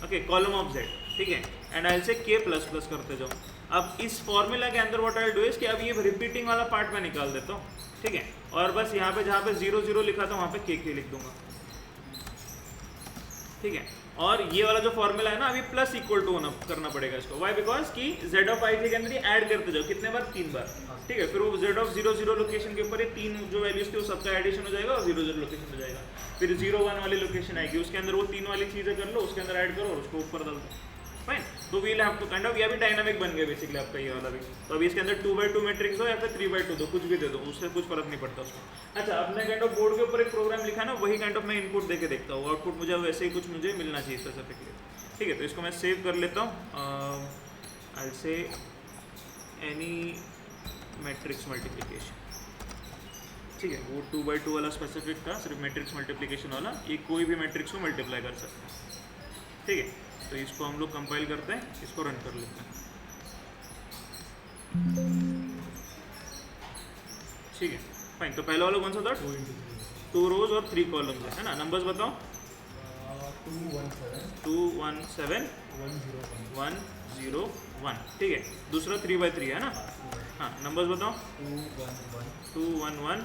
okay, column of z, ठीक है, एंड आई से k प्लस प्लस करते जाओ। अब इस फॉर्मूला के अंदर what I will do is कि अब ये रिपीटिंग वाला पार्ट मैं निकाल देता हूँ, ठीक है, और बस यहाँ पे जहाँ पे 0 0 लिखा था वहाँ पे k लिख दूंगा, ठीक है। और ये वाला जो फॉर्मूला है ना अभी प्लस इक्वल टू करना पड़ेगा इसको, वाई बिकॉज कि z ऑफ i के अंदर ऐड करते जाओ, कितने बार 3 बार, ठीक है। फिर वो z ऑफ 0 0 लोकेशन के ऊपर ये 3 जो वैल्यूज थी वो सबका एडिशन हो जाएगा और 0 0 लोकेशन हो जाएगा। फिर 0 1 वाली लोकेशन आएगी, उसके अंदर वो 3 वाली चीज़ें कर लो, उसके अंदर ऐड करो और उसको ऊपर डाल दो, फाइन। तो we'll have to kind of, ये भी डायनामिक बन गया बेसिकली आपका ये वाला भी। तो अभी इसके अंदर 2/2 मैट्रिक्स हो या फिर 3/2 दो, कुछ भी दे दो, उससे कुछ फर्क नहीं पड़ता उसमें। अच्छा आपने काइंड ऑफ बोर्ड के ऊपर एक प्रोग्राम लिखा है ना, वही काइंड ऑफ मैं इनपुट देके देखता हूँ, आउटपुट मुझे वैसे ही कुछ मुझे मिलना चाहिए स्पेसिफिकली, ठीक है। तो इसको मैं सेव कर लेता हूँ, आई से एनी मैट्रिक्स मल्टीप्लिकेशन, ठीक है, वो 2/2 वाला स्पेसिफिक था, सिर्फ मैट्रिक्स मल्टीप्लिकेशन वाला, ये कोई भी मैट्रिक्स को मल्टीप्लाई कर सकता है, ठीक है। तो इसको हम लोग कंपाइल करते हैं, इसको रन कर लेते हैं, ठीक है फाइन। तो पहला वाला कौन सा था, 2 रोज और 3 कॉलम्स है ना। नंबर्स बताओ, 217 101, ठीक है। दूसरा 3/3 है ना, हाँ। नंबर्स बताओ, 211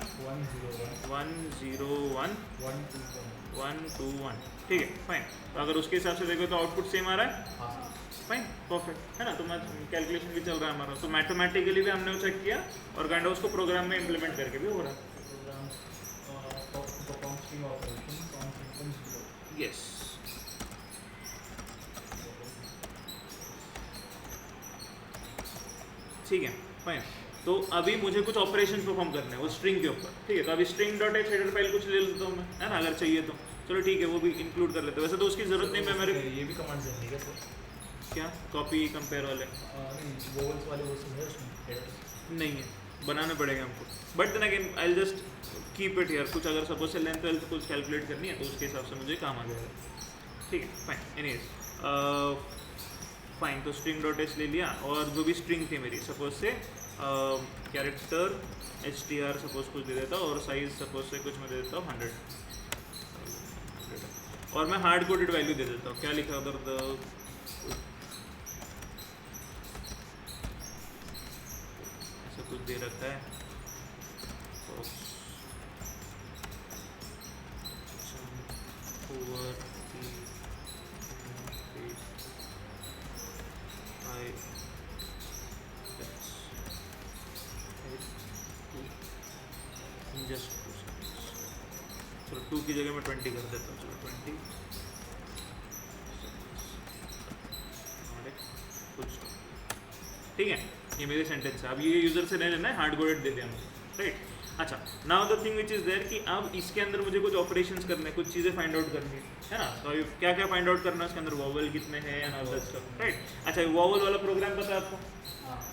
101 121, ठीक है फाइन। तो अगर उसके हिसाब से देखो तो आउटपुट सेम आ रहा है, फाइन परफेक्ट, है ना। तो कैलकुलेशन भी चल रहा है हमारा, तो मैथमेटिकली भी हमने वो चेक किया और काइंड ऑफ उसको प्रोग्राम में इम्प्लीमेंट करके भी हो रहा है, यस। ठीक है फाइन। तो अभी मुझे कुछ ऑपरेशन परफॉर्म करने हैं वो स्ट्रिंग के ऊपर, ठीक है। तो अभी string dot H header file कुछ ले लेता हूँ मैं, है ना, अगर चाहिए तो चलो ठीक है, वो भी इंक्लूड कर लेते हैं। वैसे तो उसकी ज़रूरत नहीं, मैं मेरे ये भी कमांड देंगे क्या सर, क्या कॉपी कंपेयर वाले वोवल्स वाले वो सब है उसमें हेडर्स नहीं है, बनाने पड़ेगा हमको। But then again I will just keep it here, कुछ अगर सपोज से लेंथ वेल्थ कुछ कैलकुलेट करनी है तो उसके हिसाब से मुझे काम आ जाएगा, ठीक है फाइन। एनीवेज फाइन, तो स्ट्रिंग डॉट एच ले लिया, और जो भी स्ट्रिंग थी मेरी सपोज से कैरेक्टर str सपोज कुछ दे देता हूँ और साइज सपोज से कुछ मैं दे देता हूँ 100, और मैं हार्ड कोडेड वैल्यू दे देता हूँ। क्या लिखा उधर, ऐसा कुछ दे रखा है, आई जस्ट चलो 2 की जगह मैं 20 कर देता हूँ, चलो 20 ठीक है। ये मेरे सेंटेंस है। अब ये यूजर से नहीं लेना है, हार्ड कोडेड दे दिया मुझे, राइट। अच्छा, now the thing which is there कि अब इसके अंदर मुझे कुछ ऑपरेशंस करने, कुछ चीज़ें फाइंड आउट करनी है ना। तो क्या क्या फाइंड आउट करना है उसके अंदर, वॉवल कितने हैं and all that stuff, right. अच्छा, वॉवल वाला प्रोग्राम पता है आपको,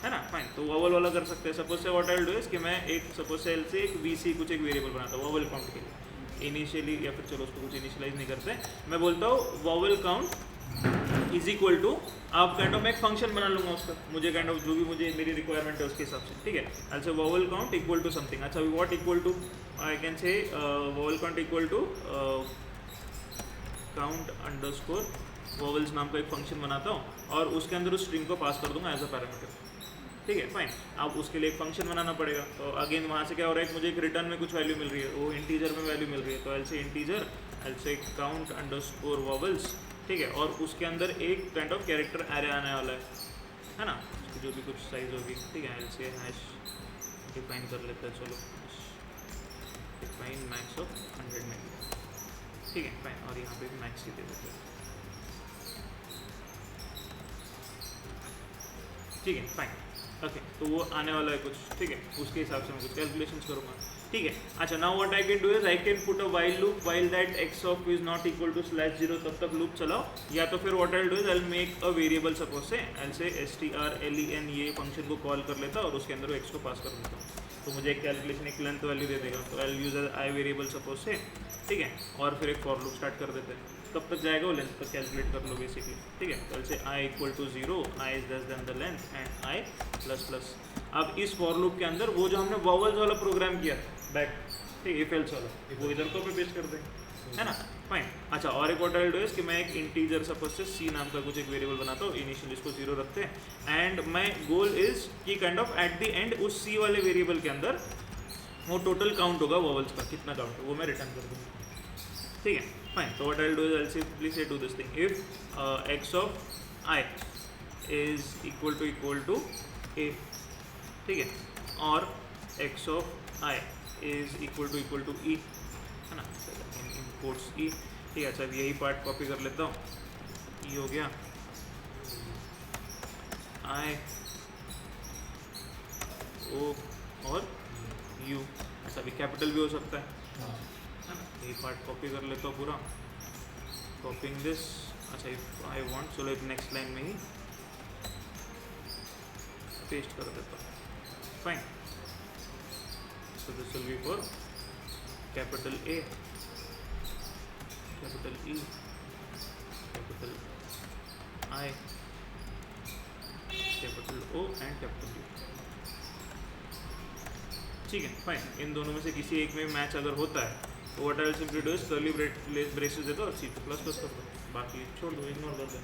है ना, फाइन। तो वॉवल वाला कर सकते हैं। सपोज से what I will do is कि मैं एक सपोज से एल से एक VC कुछ एक वेरिएबल बनाता हूँ वॉवल काउंट के लिए इनिशियली, या फिर चलो उसको कुछ इनिशियलाइज नहीं करते, मैं बोलता हूँ vowel count is equal to, आप काइंड ऑफ मैं एक फंक्शन बना लूँगा उसका, मुझे काइंड ऑफ जो भी मुझे मेरी रिक्वायरमेंट है उसके हिसाब से, ठीक है। अच्छा, vowel count equal to something. अच्छा, what equal to, I can say vowel count equal to count underscore vowels नाम का एक फंक्शन बनाता हूँ और उसके अंदर उस स्ट्रिंग को पास कर दूंगा एज अ पैरामीटर, ठीक है, फाइन। अब उसके लिए एक फंक्शन बनाना पड़ेगा। तो अगेन वहाँ से क्या हो रहा है, मुझे एक रिटर्न में कुछ वैल्यू मिल रही है, वो इंटीजर में वैल्यू मिल रही है, तो एल से इंटीजर, एल से काउंट अंडरस्कोर वॉवल्स, ठीक है। और उसके अंदर एक काइंड ऑफ कैरेक्टर एरे आने वाला है ना, उसकी जो भी कुछ साइज होगी, ठीक है। एल से हैश डिफाइन कर लेते हैं, चलो डिफाइन मैक्स ऑफ 100 में, ठीक है, फाइन। और यहाँ पे भी मैक्स ही दे देते हैं, ठीक है, फाइन, ओके। तो वो आने वाला है कुछ, ठीक है, उसके हिसाब से मैं कुछ कैलकुलेशंस करूँगा, ठीक है। अच्छा, now what I can do is I can put a while loop while that x of is not equal to /0, तब तक लूप चलाओ। या तो फिर what I do is I make a variable, suppose say L say strlen ये function को call कर लेता और उसके अंदर वो x को पास कर देता हूँ, तो मुझे एक कैलकुलेशन एक लेंथ वैल्यू दे देगा। तो आई यूज आई वेरिएबल सपोज से, ठीक है। और फिर एक फॉर लूप स्टार्ट कर देते हैं, कब तक जाएगा वो लेंथ तक कैलकुलेट कर लो बेसिकली, ठीक है। तो say i equal to 0, i is less than the length and i plus plus. अब इस फॉर लूप के अंदर वो जो हमने वॉवल्स वाला प्रोग्राम किया बैक, ठीक है, इफ एल्स वाला, वो इधर को भी पेस्ट कर देंगे, है ना, फाइन। अच्छा, और एक what I will do is कि मैं एक इंटीजर सपोज से c नाम का कुछ एक वेरिएबल बनाता हूँ, इनिशियली इसको 0 रखते हैं एंड माई गोल इज कि kind of at the end उस c वाले वेरिएबल के अंदर वो टोटल काउंट होगा वॉवल्स का, कितना काउंट है वो मैं रिटर्न कर दूँगा, ठीक है, फाइन। तो what I will do is I simply say do this thing, if x of i is equal to a, ठीक है, और x of i is equal to e, है ना, इम्पोर्ट्स e, ठीक है। अच्छा, यही पार्ट कॉपी कर लेता हूँ, e हो गया, i o और u। अच्छा, अभी कैपिटल भी हो सकता है ना, यही पार्ट कॉपी कर लेता हूँ पूरा, कॉपिंग दिस। अच्छा, इफ आई वांट, चलो एक नेक्स्ट लाइन में ही पेस्ट कर देता हूँ, fine. So this will be for capital A, capital E, capital I, capital O and capital U, ठीक है, फाइन। इन दोनों में से किसी एक में मैच अगर होता है तो what I will simply do is curly braces दे दो और C प्लस प्लस कर दो, बाकी छोड़ दो, इग्नोर कर दो।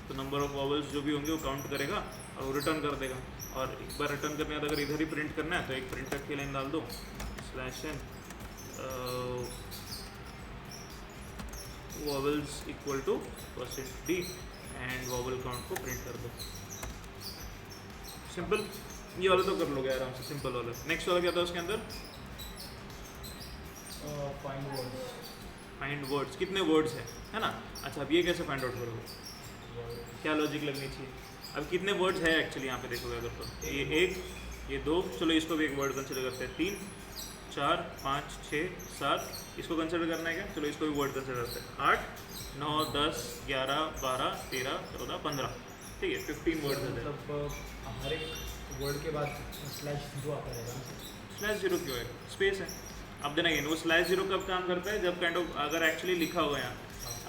तो नंबर ऑफ वॉवल्स जो भी होंगे वो काउंट करेगा और वो रिटर्न कर देगा। और एक बार रिटर्न करने के बाद अगर इधर ही प्रिंट करना है तो एक प्रिंट की लाइन डाल दो /n vowels equal to %d and vowel count को प्रिंट कर दो। सिंपल, ये वाला तो कर लोगे आराम से, सिंपल वाला। नेक्स्ट वाला क्या था उसके अंदर, फाइंड वर्ड्स, कितने वर्ड्स है ना। अच्छा, अब ये कैसे फाइंड आउट करोगे, क्या लॉजिक लगनी चाहिए। अब कितने वर्ड्स है एक्चुअली यहाँ पे देखोगे अगर, तो ये 1, ये 2, चलो इसको भी एक वर्ड कंसिडर करते हैं, 3, 4, 5, 6, 7, इसको कंसिडर करना है क्या, चलो इसको भी वर्ड कंसिडर करते हैं, 8, 9, 10, 11, 12, 13, 14, 15, ठीक है, 15 वर्ड्स है। मतलब हर एक वर्ड के बाद /0 आता रहेगा, /0 क्यों है, स्पेस है। अब देना वो /0 कब काम करता है, जब काइंड ऑफ अगर एक्चुअली लिखा हुआ है यहाँ,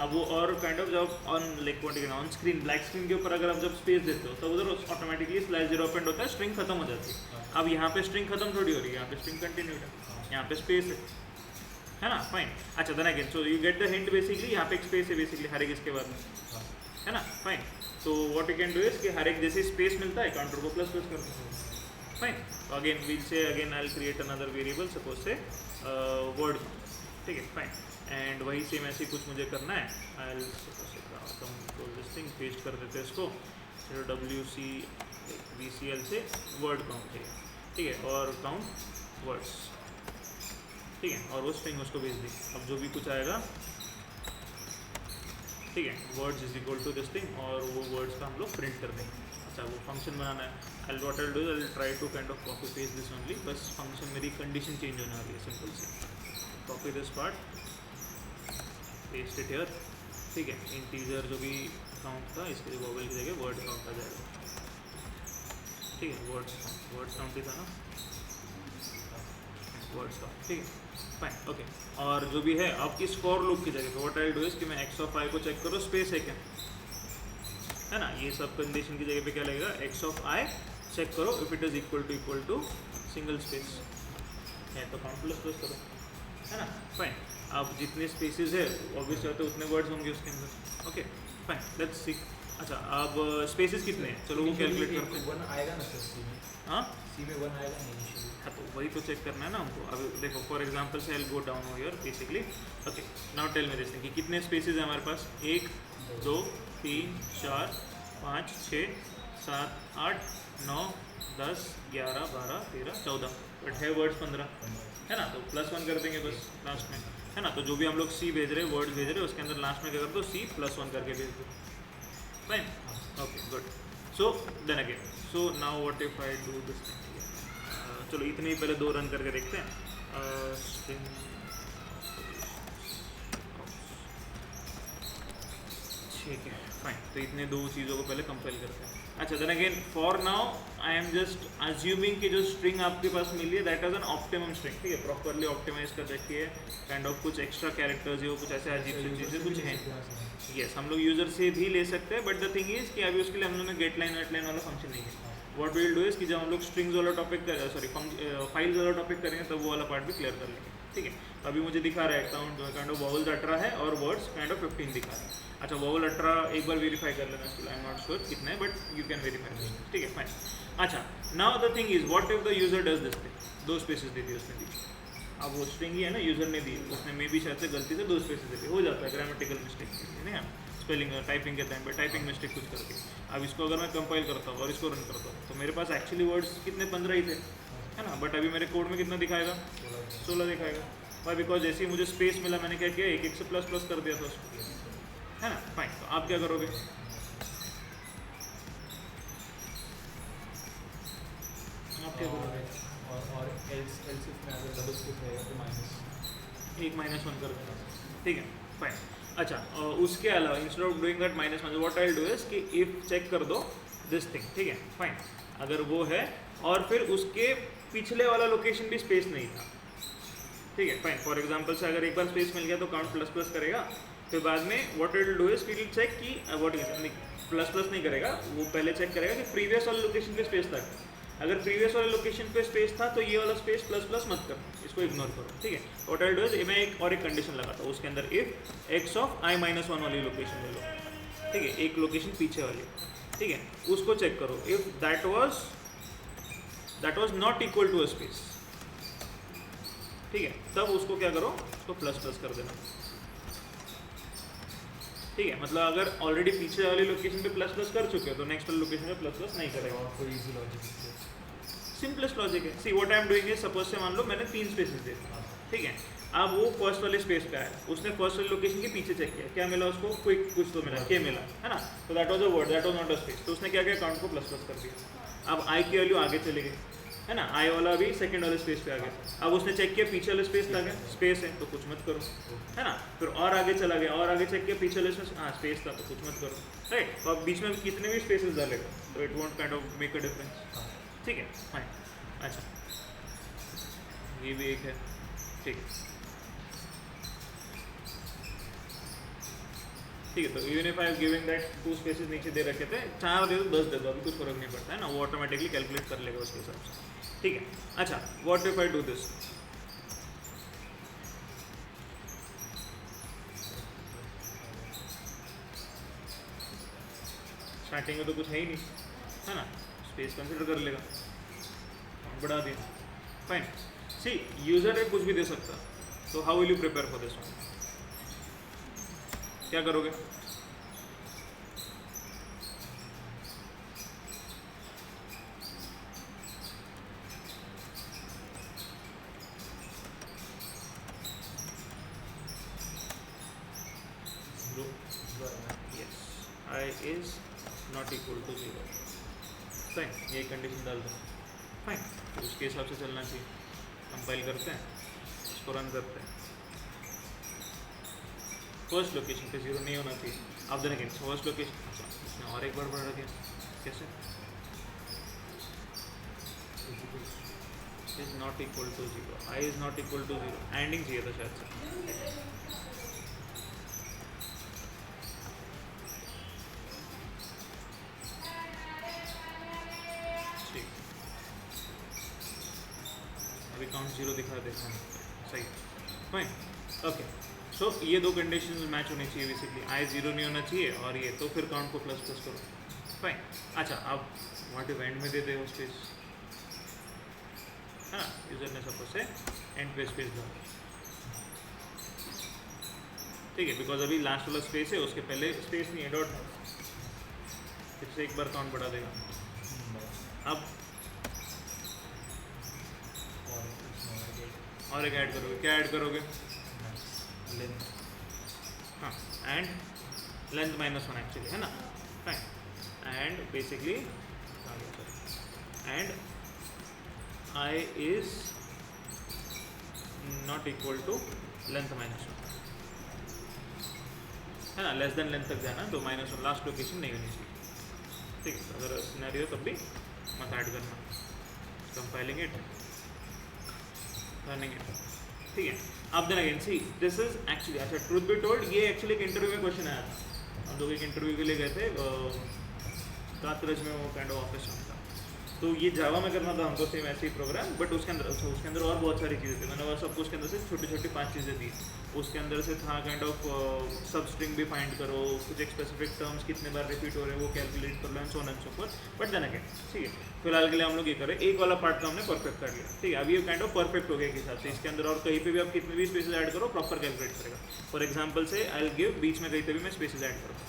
अब वो और काइंड ऑफ जब ऑन स्क्रीन ब्लैक स्क्रीन के ऊपर अगर आप जब स्पेस देते हो तो उधर ऑटोमेटिकली /0 अपेंड होता है, स्ट्रिंग खत्म हो जाती है। अब यहाँ पे स्ट्रिंग खत्म थोड़ी हो रही है, यहाँ पे स्ट्रिंग कंटिन्यू है, यहाँ पे स्पेस है ना, फाइन। अच्छा, then again so you get the hint, basically यहाँ पे एक स्पेस है बेसिकली हर एक इसके बाद में, है ना, फाइन। तो what you can do is कि हर एक जैसे स्पेस मिलता है काउंटर को प्लस प्लस कर दो, फाइन। तो अगेन वील से again I will create another variable suppose से वर्ड, ठीक है, फाइन। एंड वही सेम ऐसे कुछ मुझे करना है, I will control this thing, paste कर देते हैं इसको चलो WCVCL से वर्ड काउंट चाहिए, ठीक है, और काउंट वर्ड्स, ठीक है, और वो स्ट्रिंग उसको भेज दी। अब जो भी कुछ आएगा, ठीक है, words is equal to this thing, और वो वर्ड्स का हम लोग प्रिंट कर देंगे। अच्छा, वो फंक्शन बनाना है। What I do, I try to kind of copy paste this only, बस फंक्शन मेरी कंडीशन चेंज होने वाली है, सिंपल से। Copy this part, paste it here, ठीक है। इंटीजर जो भी काउंट था, इसके वोवेल की जगह वर्ड काउंट आ जाएगा, ठीक है। वर्ड्स काउंट ही था ना, वर्ड्स काउंट, ठीक है, फाइन, ओके। और जो भी है आपकी स्कोर लूप की जगह पे व्हाट आई डू इज कि मैं x ऑफ i को चेक करो, स्पेस है क्या, है ना। ये सब कंडीशन की जगह पे क्या लगेगा, x ऑफ i चेक करो, if it is equal to single space है तो काउंट प्लस प्लस करो, है ना, फाइन। अब जितने स्पेसेस है ऑब्वियस होते उतने वर्ड्स होंगे उसके अंदर, ओके, फाइन, लेट्स सी। अच्छा, अब स्पेसेस कितने हैं, चलो वो कैलकुलेट करते हैं। 1 आएगा ना सर सी में? हाँ, सी में 1 आएगा नहीं इनिशियली? हाँ, तो वही तो चेक करना है ना हमको। अभी देखो, फॉर एग्जांपल से I go down here basically, okay. Now tell me this thing कि कितने स्पेसेस हैं हमारे पास, 1 2 3 4 5 6 7 8 9 10 11 12 13 14, बट है वर्ड्स 15, है ना, तो +1 कर देंगे बस लास्ट में, है ना। तो जो भी हम लोग सी भेज रहे हैं, वर्ड भेज रहे हैं, उसके अंदर लास्ट में क्या कर दो, C +1 करके भेज दो, fine, okay, good. So then again, so now what if I do this thing, चलो इतने ही पहले 2 रन करके देखते हैं। स्ट्रिंग, ठीक है, फाइन, तो इतने 2 चीज़ों को पहले कंपाइल करते हैं। अच्छा, then again for now I am just assuming कि जो स्ट्रिंग आपके पास मिली है that is an optimum string, ठीक है, प्रॉपरली ऑप्टिमाइज कर रखी है, काइंड ऑफ कुछ एक्स्ट्रा कैरेक्टर्स है, वो कुछ ऐसे अजीब सी चीज़ें कुछ हैं। यस, हम लोग यूज़र से भी ले सकते हैं, बट द थिंग इज़ कि अभी उसके लिए हम लोगों ने गेट लाइन वेट लाइन वाला फंक्शन नहीं है। व्हाट विल डू इज़ कि जब हम लोग स्ट्रिंग्स वाला टॉपिक फाइल्स वाला टॉपिक करेंगे तब वो वाला पार्ट भी क्लियर कर लेंगे, ठीक है। तो अभी मुझे दिखा रहा है काइंड ऑफ वॉवल्स 18 है और वर्ड्स काइंड ऑफ 15 दिखा रहा है। अच्छा, वॉवल 18 एक बार वेरीफाई कर लेना, आई एम नॉट श्योर कितना है, बट यू कैन वेरीफाई, ठीक है, फाइन। अच्छा, now the thing is what if the user does this thing, 2 spaces दे दिए उसने दी, अब वो स्ट्रिंग ही है ना, यूजर ने दी, उसने मे भी शायद से गलती से 2 स्पेसेस दे दिए, हो जाता है ग्रामेटिकल मिस्टेक, है ना, स्पेलिंग टाइपिंग के टाइम पे टाइपिंग मिस्टेक कुछ करके। अब इसको अगर मैं कंपाइल करता हूँ और इसको रन करता हूँ तो मेरे पास एक्चुअली वर्ड्स कितने 15 ही थे, है ना, बट अभी मेरे कोड में कितना दिखाएगा, 16 दिखाएगा। वाई, बिकॉज जैसे ही मुझे स्पेस मिला मैंने क्या किया, एक से प्लस प्लस कर दिया था उसको, है ना, फाइन। तो आप क्या करोगे, आप क्या करोगे, और एल्स इफ में अगर डबल स्पेस रहेगा तो -1 कर देना, ठीक है, फाइन। अच्छा, उसके अलावा instead of doing that -1 what I do is कि इफ चेक कर दो दिस थिंग, ठीक है, फाइन। अगर वो है और फिर उसके पिछले वाला लोकेशन भी स्पेस नहीं था, ठीक है, फाइन। फॉर एग्जांपल से अगर एक बार स्पेस मिल गया तो काउंट प्लस प्लस करेगा, फिर बाद में what it will do is it will check कि व्हाट इज प्लस प्लस नहीं करेगा, वो पहले चेक करेगा कि प्रीवियस वाले लोकेशन पे स्पेस था। अगर प्रीवियस वाले लोकेशन पे स्पेस था तो ये वाला स्पेस प्लस प्लस मत करो, इसको इग्नोर करो, ठीक है। व्हाट आई डू इज मैं एक और एक कंडीशन लगाता हूँ उसके अंदर, इफ x ऑफ i -1 वाली लोकेशन ले लो, ठीक है, एक लोकेशन पीछे वाली, ठीक है, उसको चेक करो, if that was not equal to a space, ठीक है, तब उसको क्या करो, उसको प्लस प्लस कर देना, ठीक है। मतलब अगर ऑलरेडी पीछे वाली लोकेशन पे प्लस प्लस कर चुके हो तो नेक्स्ट वाली लोकेशन पे प्लस प्लस नहीं करेगा। और कोई इजी लॉजिक है, सिंपलेस्ट लॉजिक है। See what I am doing is, suppose से मान लो मैंने 3 स्पेसेस दे, ठीक है, अब वो फर्स्ट वाले स्पेस पे आया, उसने फर्स्ट वाली लोकेशन के पीछे चेक किया, क्या मिला उसको, क्विक कुछ तो मिला, के मिला, है ना, तो that was a word, that was not a space, तो उसने क्या किया, काउंट को प्लस प्लस कर दिया। अब आई की वैल्यू आगे चली गई, है ना, आई वाला भी सेकंड वाले स्पेस पे आ गया। अब उसने चेक किया पीछे वाले स्पेस था क्या, स्पेस है तो कुछ मत करो, है ना, फिर और आगे चला गया और आगे चेक किया पीछे वाले स्पेस, हाँ स्पेस था तो कुछ मत करो, राइट। तो अब बीच में कितने भी स्पेसेस डालेगा तो it won't kind of make a difference, ठीक है, फाइन। अच्छा, ये भी एक है, ठीक है, ठीक है। तो even if I am giving that 2 spaces नीचे दे रखे थे, 4 दे दो 10 दे दो, अभी कुछ फर्क नहीं पड़ता है ना, वो ऑटोमेटिकली कैलकुलेट कर लेगा उसके हिसाब से, ठीक है। अच्छा, what if I do this, starting में तो कुछ है ही नहीं, है ना, स्पेस कंसिडर कर लेगा, बढ़ा दिया, फाइन। सी यूजर है कुछ भी दे सकता, तो how will you prepare for this one, क्या करोगे, रखना है। Yes, I is not equal to 0। Fine, ये कंडीशन डाल दो। फाइन, तो उसके हिसाब से चलना चाहिए। कंपाइल करते हैं, इसको रन करते हैं। फर्स्ट लोकेशन पे 0 नहीं होना चाहिए। अब देन अगेन फर्स्ट लोकेशन, अच्छा इसमें और एक बार बढ़ गया, कैसे? Is not equal to 0, I is not equal to 0, ending चाहिए था शायद से। ठीक, अभी काउंट 0 दिखा देता हूँ, सही, फाइन, ओके। सो ये दो कंडीशन मैच होनी चाहिए बेसिकली, आई 0 नहीं होना चाहिए और ये, तो फिर काउंट को प्लस प्लस करो। फाइन, अच्छा अब व्हाट इफ एंड में दे दे वो स्पेस, हाँ यूजर ने सपोज से एंड पे स्पेस डाल, ठीक है, बिकॉज अभी लास्ट वाला स्पेस है, उसके पहले स्पेस नहीं है, डॉट है, फिर से एक बार काउंट बढ़ा देगा। अब और एक ऐड करोगे, क्या ऐड करोगे? लेंथ, हाँ, एंड लेंथ -1 एक्चुअली है ना, fine, and basically and I is not equal to length -1 है ना, लेस देन लेंथ तक जाना, तो -1 लास्ट लोकेशन नहीं होनी चाहिए, ठीक है। अगर सिनेरियो तब भी मत ऐड करना, कंपाइलिंग इट, रनिंग इट, ठीक है। अब then again see this is actually, अच्छा ट्रूथ बी टोल्ड, ये एक्चुअली एक इंटरव्यू में क्वेश्चन आया था। हम लोग एक इंटरव्यू के लिए गए थे कातरज में, वो काइंड ऑफ ऑफिस में था, तो ये जावा में करना था हमको सेम ऐसे ही प्रोग्राम, बट उसके अंदर, अच्छा उसके अंदर और बहुत सारी चीज़ें थी, मैंने बस सबको उसके अंदर से छोटी छोटी 5 चीज़ें दी। उसके अंदर से था काइंड ऑफ सब स्ट्रिंग भी फाइंड करो, कुछ एक स्पेसिफिक टर्म्स कितने बार रिपीट हो रहे हैं वो कैलकुलेट कर लो, and so on and so forth, but then again ठीक है, फिलहाल के लिए हम लोग ये करें, एक वाला पार्ट तो हमने परफेक्ट कर लिया, ठीक है। अब ये काइंड ऑफ परफेक्ट हो गया के हिसाब से, इसके अंदर और कहीं पे भी आप कितने भी स्पेसेस ऐड करो प्रॉपर कैलकुलेट करेगा। फॉर एग्जांपल से आई विल गिव, बीच में कहीं पे भी मैं स्पेसेस ऐड करूँगा,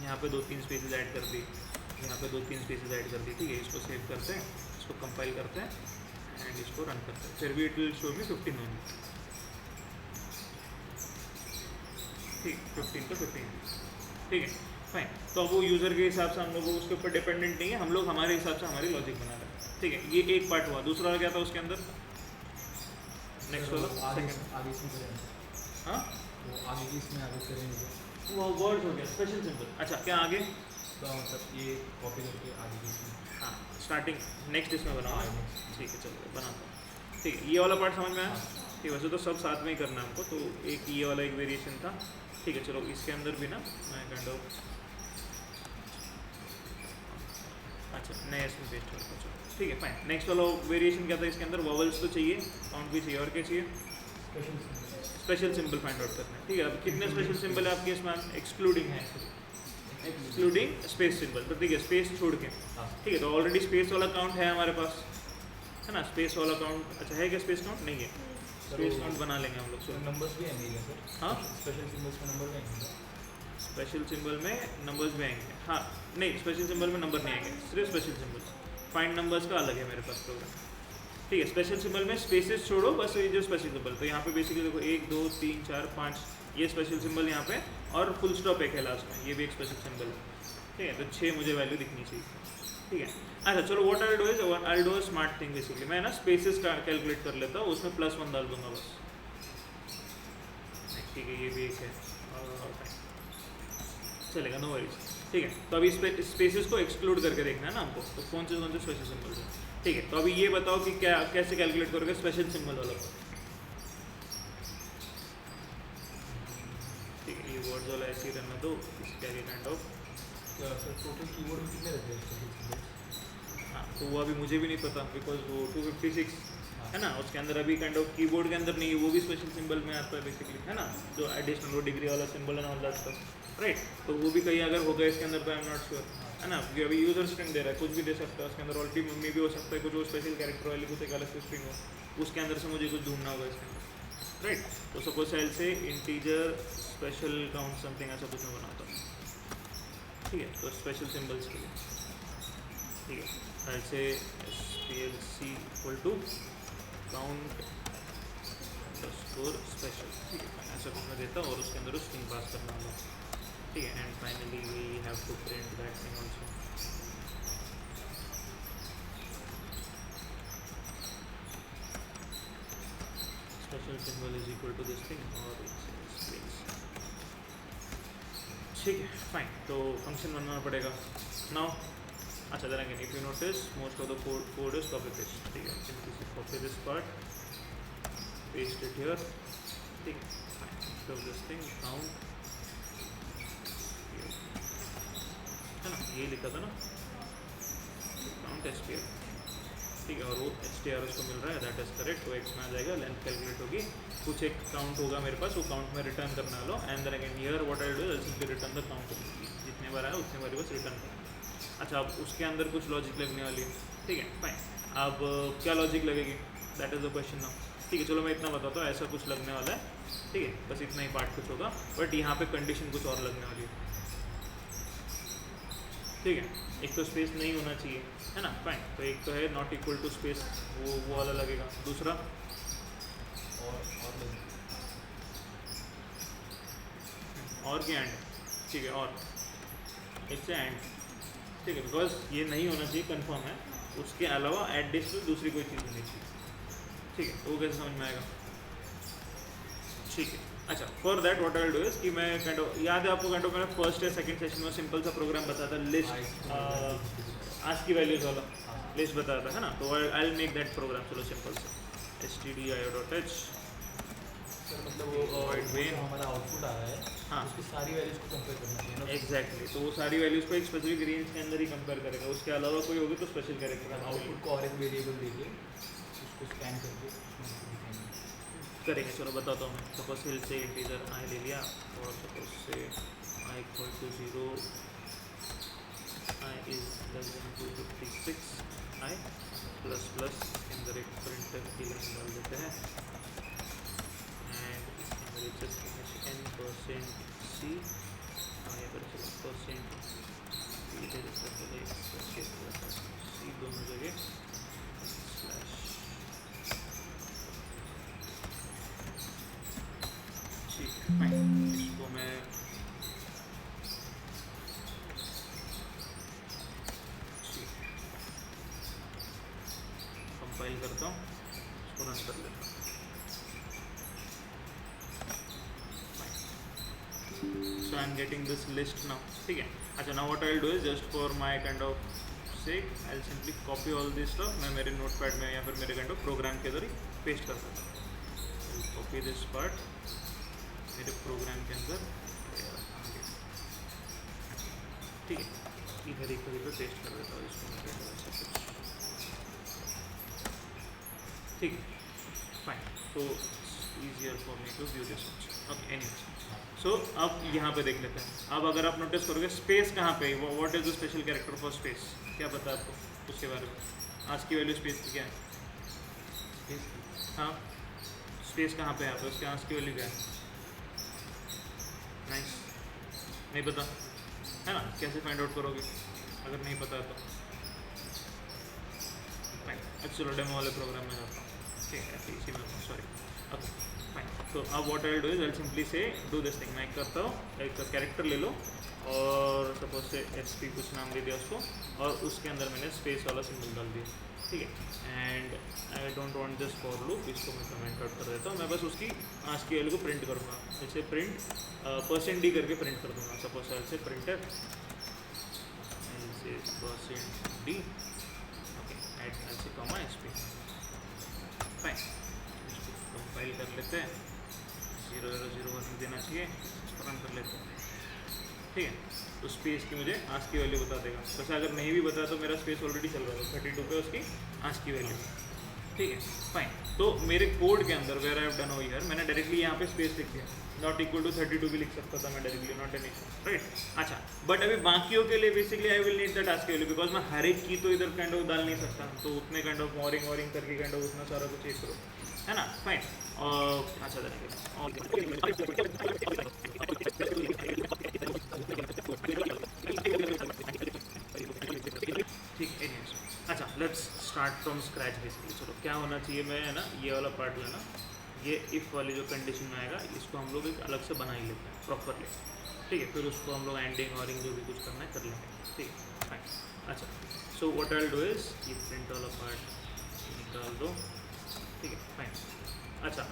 यहाँ पे 2-3 स्पेसेस ऐड कर दी, यहाँ पे 2-3 स्पेसेस ऐड कर दी, ठीक है। इसको सेव करते हैं, इसको कंपाइल करते हैं एंड इसको रन करते हैं, फिर भी it will show me 15 only, ठीक, 15 तो 15, ठीक है, फाइन। तो अब वो यूज़र के हिसाब से हम लोग उसके ऊपर डिपेंडेंट नहीं है, हम लोग हमारे हिसाब से हमारी लॉजिक बना रहे हैं, ठीक है। ये एक पार्ट हुआ, दूसरा वाला क्या था उसके अंदर, नेक्स्ट वाला सेकंड, आगे इसमें करेंगे, हाँ वो आगे की इसमें आगे करेंगे, वो वर्ड हो गया स्पेशल सिंबल, अच्छा क्या आगे, तो मतलब ये कॉपी करके आगे की इसमें, हाँ स्टार्टिंग नेक्स्ट इसमें बनाओ, ठीक है चलो बनाता हूँ, ठीक है। ये वाला पार्ट समझ में आया, ठीक है। वैसे तो सब साथ में ही करना है हमको, तो एक ये वाला एक वेरिएशन था, ठीक है। चलो इसके अंदर भी ना मैं काइंड ऑफ, अच्छा नया इसमें पेस्ट करता हूँ, चलो ठीक है फाइन। नेक्स्ट वाला वेरिएशन क्या था इसके अंदर, वॉवल्स तो चाहिए, काउंट भी चाहिए, और क्या चाहिए, स्पेशल सिंबल फाइंड आउट करना है, ठीक है। अब कितने स्पेशल सिंबल है आपके इसमें, एक्सक्लूडिंग है, एक्सक्लूडिंग स्पेस सिंबल, तो ठीक है स्पेस छोड़ के, ठीक है। तो ऑलरेडी स्पेस वाला काउंट है हमारे पास, है ना, स्पेस वाला काउंट, अच्छा है क्या स्पेस काउंट, नहीं है, स्पेस काउंट बना लेंगे हम लोग, तो नंबर्स भी आएंगे क्या सर? हाँ स्पेशल सिंबल्स में नंबर भी आएंगे, स्पेशल सिंबल में नंबर्स भी आएंगे, हाँ नहीं स्पेशल सिंबल में नंबर नहीं आएंगे, सिर्फ स्पेशल सिंबल्स, फाइंड नंबर्स का अलग है मेरे पास प्रोग्राम, ठीक है। स्पेशल सिंबल में स्पेसेस छोड़ो, बस ये जो स्पेशल सिंबल, तो यहाँ पे बेसिकली देखो 1 2 3 4 5 ये स्पेशल सिंबल यहाँ पे, और फुल स्टॉप एक है लास्ट में, ये भी एक स्पेशल सिंबल है, ठीक है। तो 6 मुझे वैल्यू दिखनी चाहिए, ठीक है। अच्छा चलो what I do is, I do a smart thing basically, मैं ना स्पेसेस का कैलकुलेट कर लेता हूँ, उसमें +1 डाल दूंगा बस, ठीक है। ये भी एक है, और चलेगा, नो वरीज, ठीक है। तो अभी स्पेसेस को एक्सक्लूड करके देखना है ना हमको, तो कौन से स्पेशल सिंबल है, ठीक है। तो अभी ये बताओ कि क्या कैसे कैलकुलेट करोगे स्पेशल सिंबल वाला, ठीक है। ये वर्ड्स वाला ऐसे ही रहना दो, इसके आगे kind of, sir total keyword में कितने रहते हैं स्पेशल सिंबल्स? हाँ तो वो अभी मुझे भी नहीं पता, बिकॉज वो 256 है ना, उसके अंदर अभी काइंड ऑफ कीबोर्ड के अंदर नहीं है, वो भी स्पेशल सिंबल में आता है बेसिकली, है ना, जो एडिशनल वो डिग्री वाला symbol and all that stuff, right. तो वो भी कहीं अगर होगा इसके अंदर, तो आई एम नॉट श्योर, है ना। ये अभी यूजर स्ट्रिंग दे रहा है, कुछ भी दे सकता है उसके अंदर, ऑलरेडी में भी हो सकता है कुछ वो स्पेशल कैरेक्टर वाली कुछ एक अलग से स्ट्रिंग हो, उसके अंदर से मुझे कुछ ढूंढना होगा इसके अंदर, राइट। तो सपोज सेल से इंटीजर स्पेशल काउंट समथिंग ऐसा कुछ मैं बनाता हूँ, ठीक है। तो स्पेशल सिंबल्स के लिए, ठीक है, ऐसे SPLC equal to count underscore special, ठीक है, ऐसा कुछ मैं देता हूँ, और उसके अंदर स्ट्रिंग पास करना होगा, ठीक है, and finally we have to print that thing also. Special symbol is equal to this thing और स्पेस. ठीक है, फाइन. तो फंक्शन बनाना पड़ेगा नाउ. अच्छा, then again if you notice most of the code is copy paste. ठीक है, simply copy this part, paste it here. ठीक है, fine. so this thing count है ना, ये लिखा था ना, काउंट str. ठीक है, और वो str उसको मिल रहा है, दैट इज करेक्ट. तो x में आ जाएगा, लेंथ कैलकुलेट होगी, कुछ एक काउंट होगा मेरे पास, वो काउंट में रिटर्न करने वाला. And then again here what I do is simply return the count. जितने बार आया उतने बार बस रिटर्न करना. अच्छा, अब उसके अंदर कुछ लॉजिक लगने वाली है. ठीक है, फाइन. अब क्या लॉजिक लगेगी, that is the question now. ठीक है, चलो मैं इतना बताता हूँ, ऐसा कुछ लगने वाला है. ठीक है, बस इतना ही पार्ट कुछ होगा, बट यहाँ पे कंडीशन कुछ और लगने वाली है. ठीक है, एक तो स्पेस नहीं होना चाहिए, है ना, फाइन. तो एक तो है नॉट इक्वल टू स्पेस, वो वाला लगेगा. दूसरा और क्या एंड. ठीक है, और इससे एंड. ठीक है, बिकॉज ये नहीं होना चाहिए, कंफर्म है. उसके अलावा एडिशनल दूसरी कोई चीज़ होनी चाहिए. ठीक है, वो कैसे समझ में आएगा. ठीक है, अच्छा, for that what I will do is कि मैं काइंड ऑफ, याद है आपको काइंड ऑफ मैंने फर्स्ट या सेकंड सेशन में सिंपल सा प्रोग्राम बताया था, लिस्ट आज की वैल्यूज वाला लिस्ट बताया था, है ना. तो I will make that program. चलो सिंपल सा stdio.h. सर मतलब वो हमारा आउटपुट आ रहा है, हाँ, उसकी सारी वैल्यूज को कंपेयर करना चाहिए ना. एग्जैक्टली. तो वो सारी वैल्यूज को एक स्पेसिफिक रेंज के अंदर ही कंपेयर करेगा. उसके अलावा कोई होगी तो स्पेशल करेक्टर आउटपुट को और एक वेरिएबल देके उसको स्कैन करके करेंगे. चलो बताता हूँ मैं. सपोज हिल से इंटीजर आई ले लिया, और सपोज से i equal to 0, I is less than 256, i plus plus के अंदर एक प्रिंटर की लाइन डाल देते हैं. एंड इसके अंदर जस्ट n%c, यहाँ पर चलो %c दोनों जगह स्लैश. ठीक है, फाइन. इसको मैं कंपाइल करता हूँ, इसको रन कर लेता हूँ. So I am getting this list now. ठीक है, अच्छा, now what I will do is just for my kind of sake I will simply copy all this stuff. मैं मेरे नोटपैड में या फिर मेरे kind of प्रोग्राम के अंदर ही पेस्ट कर सकता हूँ. कॉपी दिस पार्ट मेरे प्रोग्राम के अंदर. ठीक है, इधर ही पे पेस्ट कर देता हूँ इसको मैं. ठीक है, फाइन. तो easier for me to view this. Okay, anyways. So अब यहाँ पे देख लेते हैं. अब अगर आप नोटिस करोगे स्पेस कहाँ पे, what is the special character for space, क्या पता है आपको उसके बारे में. आज की वैल्यू स्पेस की क्या है. हाँ, स्पेस कहाँ पे है यहाँ पे, उसके आज की वैल्यू क्या है. नाइस, नहीं पता है ना. कैसे फाइंड आउट करोगे अगर नहीं पता है तो. फाइन, चलो डेमो वाले प्रोग्राम में जाता हूँ. ठीक है, इसी में सॉरी. Okay, fine. तो अब what I will do is I simply say do this thing. मैं करता हूँ, एक कैरेक्टर ले लो और सपोज से SP कुछ नाम दे दिया उसको, और उसके अंदर मैंने स्पेस वाला सिंबल डाल दिया. ठीक है, and I don't want this for loop, इसको मैं कमेंट आउट कर देता हूँ. मैं बस उसकी आज की वैल्यू को प्रिंट करूँगा. जैसे प्रिंट %d करके प्रिंट कर दूँगा. सपोज आई से प्रिंटर से %d. ओके, ऐड से कॉमा SP. फाइन, कंपाइल कर लेते हैं. 0001 देना चाहिए, इसको रन कर लेते हैं. ठीक है, तो स्पेस की मुझे आज की वैल्यू बता देगा. वैसे अगर नहीं भी बता तो मेरा स्पेस ऑलरेडी चल रहा था 32 पे उसकी आज की वैल्यू. ठीक है, फाइन. तो मेरे कोड के अंदर where I have done over here, मैंने डायरेक्टली यहाँ पे स्पेस लिख दिया. नॉट इक्वल टू 32 भी लिख सकता था मैं directly, not an issue, right. अच्छा, बट अभी बाकियों के लिए basically I will need that आज की वैल्यू, बिकॉज मैं हर एक की तो इधर काइंड ऑफ डाल नहीं सकता. तो उतने काइंड ऑफ वॉरिंग करके काइंड ऑफ उतना सारा कुछ एक करो, है ना. फाइन. और अच्छा ठीक है. अच्छा, let's start from scratch basically. चलो, क्या होना चाहिए, मैं है ना ये वाला पार्ट लेना, ये इफ़ वाली जो कंडीशन में आएगा इसको हम लोग एक अलग से बना ही लेते हैं प्रॉपरली. ठीक है, फिर उसको हम लोग एंडिंग ऑरिंग जो भी कुछ करना है कर लेंगे, ठीक है फाइन। अच्छा, so what I will do is ये प्रिंट वाला पार्ट निकाल दो, ठीक है फाइन। अच्छा,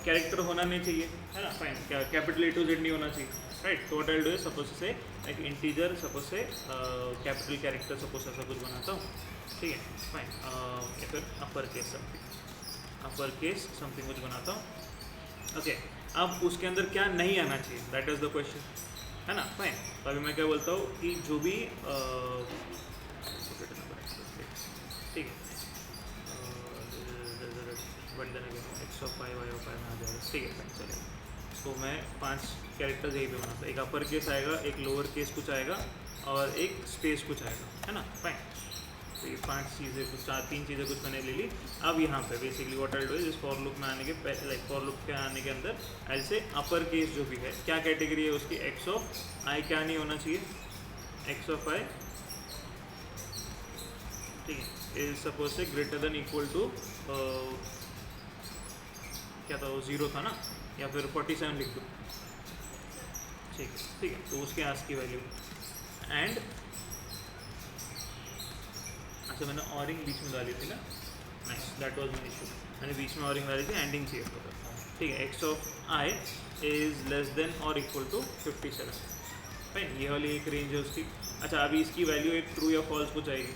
कैरेक्टर होना नहीं चाहिए, है ना, fine, capital A to Z नहीं होना चाहिए, राइट। तो what I will do is suppose say एक integer, suppose say capital character, suppose ऐसा कुछ बनाता हूँ, ठीक है फाइन, या फिर अपर केस समथिंग कुछ बनाता हूँ, ओके। अब उसके अंदर क्या नहीं आना चाहिए, दैट इज़ द क्वेश्चन, है ना, फाइन। तो अभी मैं क्या बोलता हूँ कि जो भी ठीक है, but then again x(5) y(5) में आ जाएगा, ठीक है फाइन, चलेगा। तो मैं 5 कैरेक्टर्स यही पे बनाता हूँ, एक अपर केस आएगा, एक लोअर केस कुछ आएगा और एक स्पेस कुछ आएगा, है ना, फाइन। तो ये 5 चीज़ें कुछ 3 चीज़ें कुछ मैंने ले ली। अब यहाँ पे basically what I do is for loop में आने के लाइक फॉर लूप के आने के अंदर आई से अपर केस जो भी है, क्या कैटेगरी है उसकी, x(i) क्या नहीं होना चाहिए, x(i), ठीक है, इज सपोज से ग्रेटर देन इक्वल टू क्या था वो 0 था ना, या फिर 47 लिख दो, ठीक है। तो उसके आस की वैल्यू एंड, अच्छा मैंने ऑरिंग बीच में डाली थी ना, nice, that was my issue, मैंने बीच में ऑरिंग डाली थी, एंडिंग चाहिए था, ठीक है। x(i) इज लेस देन और इक्वल टू 57, फाइन, ये वाली एक रेंज है उसकी। अच्छा, अभी इसकी वैल्यू एक ट्रू या फॉल्स को जाएगी,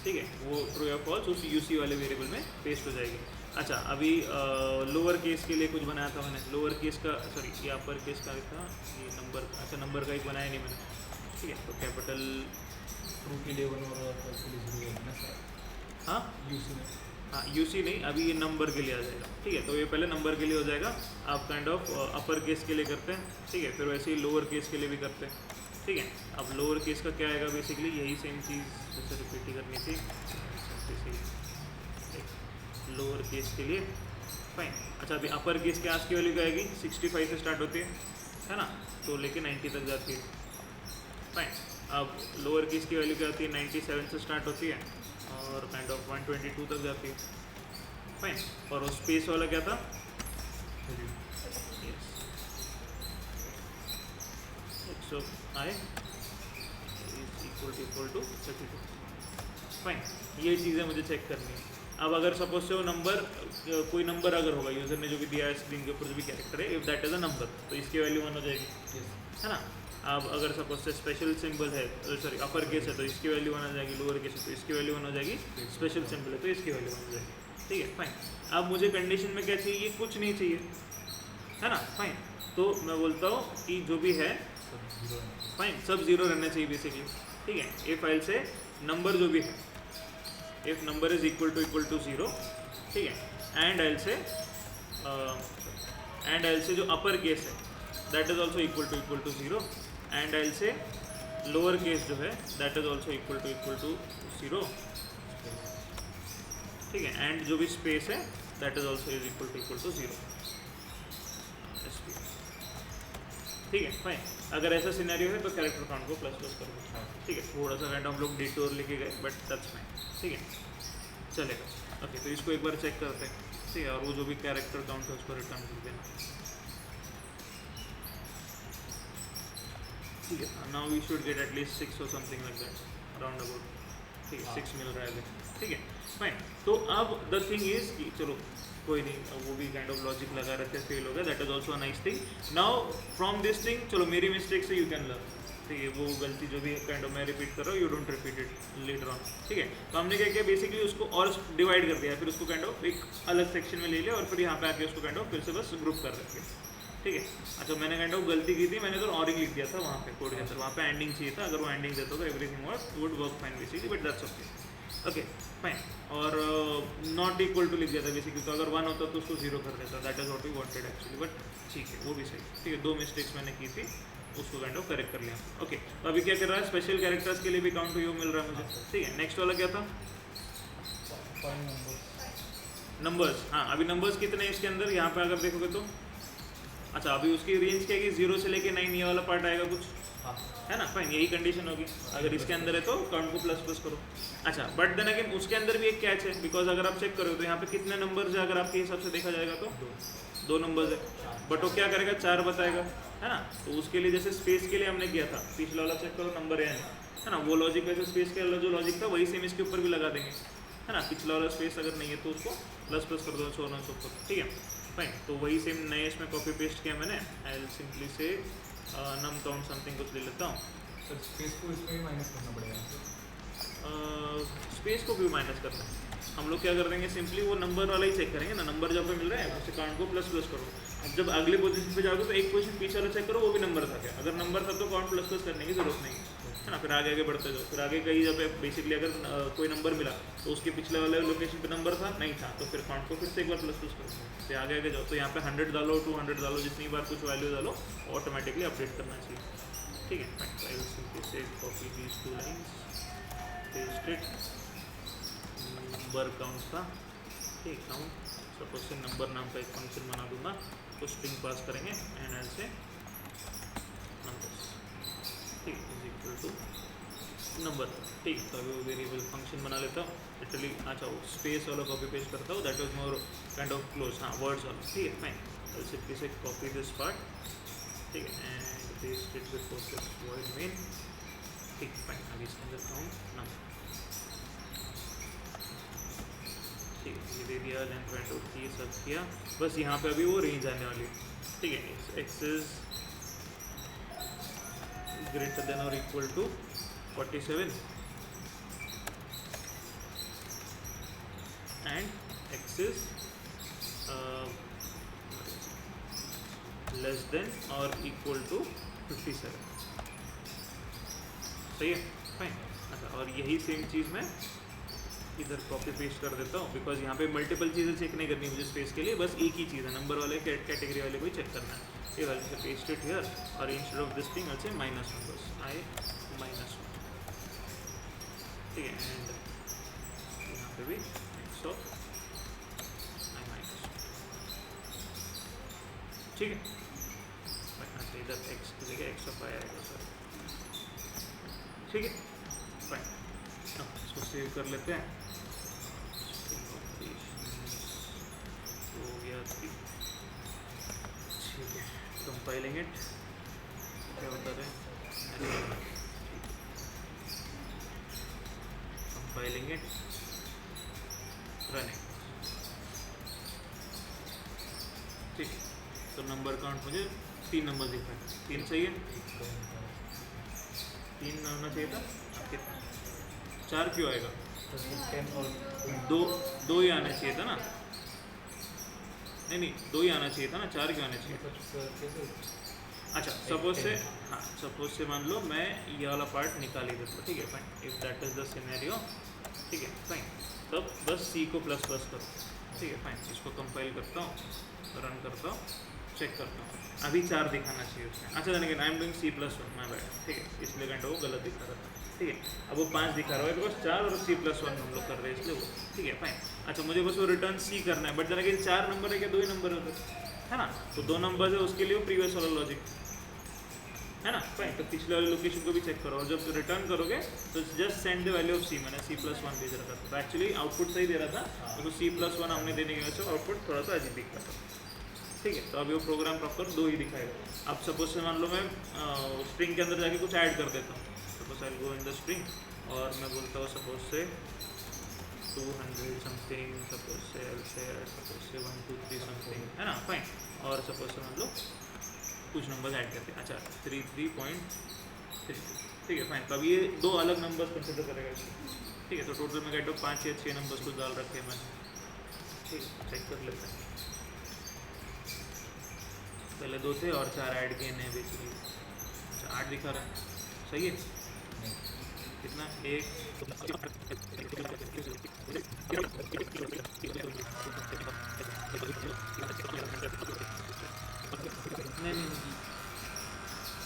ठीक है, वो ट्रू या फॉल्स उस यूसी वाले वेरिएबल में पेस्ट हो जाएगी। अच्छा, अभी लोअर केस के लिए कुछ बनाया था मैंने, लोअर केस का सॉरी ये अपर केस का था, ये नंबर, अच्छा नंबर का एक बनाया नहीं मैंने, ठीक है। तो कैपिटल ट्रू के लिए 1 और कैपिटल 0 है ना सर, हाँ यूसी में, हाँ यूसी नहीं, अभी ये नंबर के लिए आ जाएगा, ठीक है। तो ये पहले नंबर के लिए हो जाएगा, आप काइंड ऑफ अपर केस के लिए करते हैं, ठीक है, फिर वैसे ही लोअर केस के लिए भी करते हैं, ठीक है। अब लोअर केस का क्या आएगा, बेसिकली यही सेम चीज़ जैसे रिपीट ही करनी थी, लोअर केस के लिए, फाइन। अच्छा, अभी अपर केस के आस की वैल्यू क्या आएगी, 65 से स्टार्ट होती है ना, तो लेके 90 तक जाती है, फाइन। अब लोअर केस की वैल्यू क्या आती है, 97 से स्टार्ट होती है और काइंड ऑफ 122 तक जाती है, फाइन। और वो स्पेस वाला क्या था, x(i) is equal to 32, fine. ये चीज़ें मुझे चेक करनी है। अब अगर सपोज से वो नंबर, कोई नंबर अगर होगा, यूज़र ने जो भी दिया है स्क्रीन के ऊपर जो भी कैरेक्टर है, if that is a number, तो इसकी वैल्यू 1 हो जाएगी, है ना। अब अगर सपोज से स्पेशल सिंबल है, सॉरी अपर केस है, तो इसकी वैल्यू 1 हो जाएगी, लोअर केस है तो इसकी वैल्यू 1 हो जाएगी, स्पेशल सिंबल है तो इसकी वैल्यू 1 हो जाएगी, ठीक है फाइन। अब मुझे कंडीशन में क्या चाहिए, कुछ नहीं चाहिए, है ना, फाइन। तो मैं बोलता हूँ कि जो भी है फाइन, सब 0 रहना चाहिए बेसिकली, ठीक है। ए फाइल से नंबर जो भी है, if number is equal to 0, ठीक है, एंड आई से जो अपर केस है that is also equal to 0, and I say lower case जो है that is also equal to 0, ठीक है, एंड जो भी स्पेस है that is also is equal to 0, ठीक है फाइन। अगर ऐसा सिनेरियो है तो कैरेक्टर काउंट को प्लस कर दो, ठीक है। थोड़ा सा काइंड हम लोग डिटोर लेके गए, बट दैट्स फाइन, ठीक है, चलेगा। ओके, तो इसको एक बार चेक करते हैं, ठीक है, और वो जो भी कैरेक्टर काउंट है उसको रिटर्न कर देना, ठीक है। Now we should get at least 6 और something like that, round about, ठीक है, 6 मिल रहा है, ठीक है फाइन। तो अब द थिंग इज कि चलो कोई नहीं, वो भी काइंड ऑफ लॉजिक लगा रहे थे, फेल हो गया, that is also a nice thing. Now from this thing, चलो मेरी मिस्टेक से यू कैन लर्न, ठीक है, वो गलती जो भी काइंड ऑफ मैं रिपीट कर रहा हूँ, you don't repeat it later on, ठीक है। तो हमने क्या किया, बेसिकली उसको और डिवाइड कर दिया, फिर उसको काइंड ऑफ एक अलग सेक्शन में ले लिया और फिर यहाँ पे आके उसको काइंड ऑफ फिर से बस ग्रुप कर रखे, ठीक है। अच्छा, मैंने काइंड ऑफ गलती की थी, मैंने तो ऑरिंग लिख दिया था वहाँ पे कोड के अंदर, वहाँ पे एंडिंग चाहिए था, अगर वो एंडिंग देता तो everything would work fine basically, but that's okay, okay fine. और नॉट इक्वल टू लिख दिया था बेसिकली, तो अगर 1 होता तो उसको 0 कर देता, that is what we wanted actually, but ठीक है, वो भी सही, ठीक है। 2 मिस्टेक्स मैंने की थी, उसको काइंड ऑफ करेक्ट कर लिया, ओके। तो अभी क्या कर रहा है, स्पेशल कैरेक्टर्स के लिए भी काउंट टू यू मिल रहा है मुझे, ठीक है। नेक्स्ट वाला क्या था, नंबर्स, हाँ अभी नंबर्स कितने हैं इसके अंदर, यहाँ पे अगर देखोगे तो, अच्छा अभी उसकी रेंज क्या है कि 0 से लेके 9 ये वाला पार्ट आएगा कुछ, है ना, फाइन, यही कंडीशन होगी। अगर इसके अंदर है तो काउंट को प्लस करो। अच्छा, बट देन अगेन उसके अंदर भी एक कैच है, बिकॉज अगर आप चेक करो तो यहाँ पे कितने नंबर्स है, अगर आपके हिसाब से देखा जाएगा तो 2 नंबर्स है, बट वो क्या करेगा, 4 बताएगा, है ना। तो उसके लिए जैसे स्पेस के लिए हमने किया था, पिछला वाला चेक करो नंबर है ना, वो लॉजिक वैसे स्पेस के जो लॉजिक था वही सेम इसके ऊपर भी लगा देंगे, है ना। पिछला वाला स्पेस अगर नहीं है तो उसको प्लस प्लस कर दो, छोड़ना ऊपर, ठीक है फाइन। तो वही सेम नए इसमें कॉपी पेस्ट किया मैंने। आई विल सिंपली से नम काउंट समथिंग कुछ ले लेता हूँ। सर स्पेस को इसमें भी माइनस करना पड़ेगा, स्पेस को भी माइनस करना है। हम लोग क्या कर देंगे, सिंपली वो नंबर वाला ही चेक करेंगे ना, नंबर जब पे मिल रहा है उसे काउंट को प्लस प्लस करो। अब जब अगले पोजीशन पे जाओगे तो एक पोजीशन पीछे वाला चेक करो वो भी नंबर था क्या, अगर नंबर था तो काउंट प्लस प्लस करने की जरूरत नहीं है ना। फिर आगे आगे बढ़ते जाओ, फिर आगे कहीं जब बेसिकली अगर कोई नंबर मिला तो उसके पिछले वाले लोकेशन पे नंबर था नहीं था तो फिर काउंट को फिर से एक बार प्लस प्लस करो, फिर आगे आगे जाओ। तो यहाँ पे 100 डालो, 200 डालो, जितनी बार कुछ वैल्यू डालो ऑटोमेटिकली अपडेट करना चाहिए, ठीक है। आई विल सिंपली से copy these 2 lines, paste it, number count था, ठीक, काउंट सपोज से नंबर नाम का एक फंक्शन बना दूंगा, तो स्ट्रिंग पास करेंगे एंड ऐसे नंबर्स, ठीक, इज इक्वल टू नंबर, ठीक। तो अभी वो वेरिएबल फंक्शन बना लेता हूँ लिटरली। अच्छा वो स्पेस वाला कॉपी पेस्ट करता हूँ, that was more kind of close, हाँ वर्ड्स वाला, ठीक है फाइन। तो सिंपली से कॉपी दिस पार्ट, ठीक है, and paste it before this void main, ठीक फाइन। अभी इसके अंदर काउंट नंबर, ठीक है, ये दे दिया, देन प्रिंट आउट की सब किया, बस यहाँ पे अभी वो रेंज आने वाली है, ठीक है। एक्स इज ग्रेटर देन और equal to 47 and X is less than और इक्वल टू 57, सही है फाइन। अच्छा और यही सेम चीज़ मैं इधर कॉपी पेस्ट कर देता हूँ, बिकॉज यहाँ पे मल्टीपल चीज़ें चेक नहीं करनी मुझे स्पेस के लिए, बस एक ही चीज़ है, नंबर वाले कैटेगरी वाले को ही चेक करना है। ये वाले से पेस्ट इट हियर और इंस्टेड ऑफ दिस थिंग अच्छे -1 बस, आई -1, ठीक है। एंड यहाँ पे भी एक्स ऑफ आई -1, ठीक है। अच्छा इधर एक्स की जगह एक्स ऑफ आई आएगा सर, ठीक है फाइन। इसको सेव कर लेते हैं, हो गया, ठीक है। कंपाइलिंग इट, क्या बता रहे हैं, कंपाइलिंग इट, रनिंग, ठीक है। तो नंबर काउंट मुझे 3 नंबर दिख रहे हैं, 3 सही है, 3 होना चाहिए था, कितना 4 क्यों आएगा, 10 और 2 ही आना चाहिए था ना, नहीं 2 ही आना चाहिए था ना, 4 क्यों आना चाहिए था। कैसे, अच्छा सपोज से, हाँ सपोज से मान लो मैं ये वाला पार्ट निकाल ही देता हूँ, ठीक है fine, if that is the scenario, ठीक है फाइन। तब बस सी को प्लस प्लस करो, ठीक है फाइन। इसको कंपाइल करता हूँ, रन करता हूँ, चेक करता हूँ, अभी 4 दिखाना चाहिए उसमें। अच्छा जाने I am doing C+1 my bad, ठीक है, इसलिए घंटा वो गलत दिखा रहा था, ठीक है। अब वो 5 दिखा रहा है बिकॉज 4 और C+1 हम लोग कर रहे हैं इसलिए वो, ठीक है फाइन। अच्छा मुझे बस वो रिटर्न C करना है, बट जाने कि 4 नंबर है क्या, 2 ही नंबर है उधर, है ना। तो 2 नंबर है, उसके लिए वो प्रीवियस वाला लॉजिक है ना फाइन। तो पिछले वाले लोकेशन को भी चेक करो और जब रिटर्न करोगे तो just send the value of C, मैंने C+1 भेज रखा था, तो एक्चुअली आउटपुट सही दे रहा था, तो C+1 हमने देने की वजह से आउटपुट थोड़ा सा अजीब दिख रहा था, ठीक है। तो अभी वो प्रोग्राम प्रॉपर 2 ही दिखाएगा। अब सपोज से मान लो मैं स्ट्रिंग के अंदर जाके कुछ ऐड कर देता हूँ, suppose I go in the string और मैं बोलता हूँ सपोज से 200 समथिंग, सपोज से 1 2 3 समथिंग, है ना फाइन। और सपोज से मान लो कुछ नंबर ऐड करते हैं, अच्छा 33.3, ठीक है फाइन। तो अब ये 2 अलग नंबर्स कंसिडर करेगा इसको, ठीक है। तो टोटल में कहता हूँ 5 या 6 नंबर्स कुछ डाल रखे हैं मैंने, ठीक है, चेक कर लेते हैं। पहले 2 थे और 4 ऐड किए नए बेसिकली, अच्छा 8 दिखा रहा है, सही है। कितना, 1 नहीं,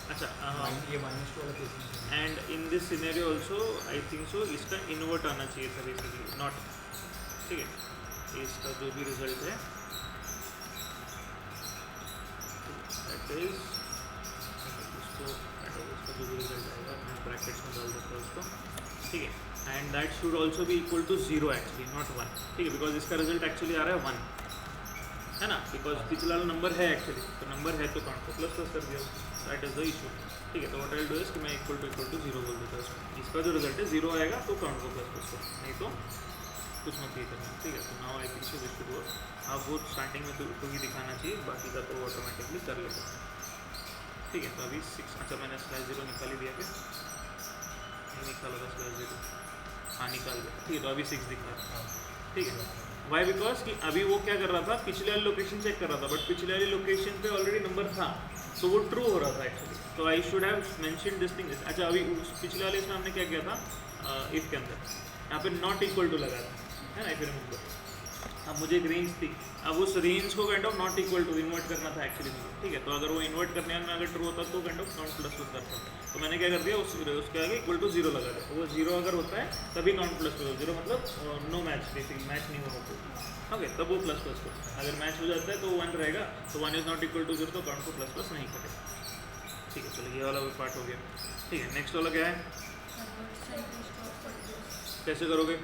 अच्छा हाँ, ये -2 वाला केस में, and in this scenario also I think सो इसका इन्वर्ट आना चाहिए था बेसिकली, नॉट, ठीक है। इसका जो भी रिजल्ट है दैट इज, इसको इसका जो भी रिजल्ट आएगा मैं ब्रैकेट्स में डाल देता हूँ उसको, ठीक है। एंड दैट शुड ऑल्सो भी इक्वल टू 0 एक्चुअली, नॉट 1, ठीक है, बिकॉज इसका रिजल्ट एक्चुअली आ रहा है 1, है ना, बिकॉज पिछला वाला नंबर है एक्चुअली, तो नंबर है तो काउंट को प्लस प्लस कर दिया, दैट इज द इशू। ठीक है, तो what I will do is कि मैं इक्वल टू जीरो बोल देता हूँ, इसका जो रिजल्ट है जीरो आएगा तो काउंट को प्लस प्लस करो, नहीं तो कुछ मत ये करना। ठीक है, तो now I think so this should work. आप वो स्टार्टिंग में टू ही दिखाना चाहिए, बाकी का तो ऑटोमेटिकली कर लेते हैं। ठीक है, तो अभी 6, अच्छा मैंने स्लैश जीरो निकाल ही दिया, फिर नहीं निकाला था स्लैश जीरो, हाँ निकाल दिया। ठीक है, तो अभी 6 दिखा रहा है। ठीक है, वाई बिकॉज कि अभी वो क्या कर रहा था, पिछले वाली लोकेशन चेक कर रहा था, बट पिछले वाली लोकेशन पे ऑलरेडी नंबर था, तो वो ट्रू हो रहा था एक्चुअली। तो I should have mention this thing. अच्छा, अभी पिछले वाले इसमें हमने क्या किया था, इफ के अंदर यहाँ पे नॉट इक्वल टू लगा था, है ना, फिर अब मुझे एक रेंज थी, अब उस रेंज को kind of not equal to invert करना था एक्चुअली मुझे। ठीक है, तो अगर वो इन्वर्ट करने में अगर ट्रू होता तो kind of count plus plus करता, तो मैंने क्या कर दिया, उसके आगे इक्वल टू जीरो लगा दिया। वो जीरो अगर होता है तभी काउंट प्लस प्लस, जीरो मतलब नो मैच, बेसिकली मैच नहीं होगा कोई। ओके, तब वो प्लस प्लस को, अगर मैच हो जाता है तो 1 रहेगा, तो 1 is not equal to zero, तो काउंट को प्लस प्लस नहीं करेगा। ठीक है, चलो ये वाला भी पार्ट हो गया। ठीक है, नेक्स्ट वाला क्या है, कैसे करोगे?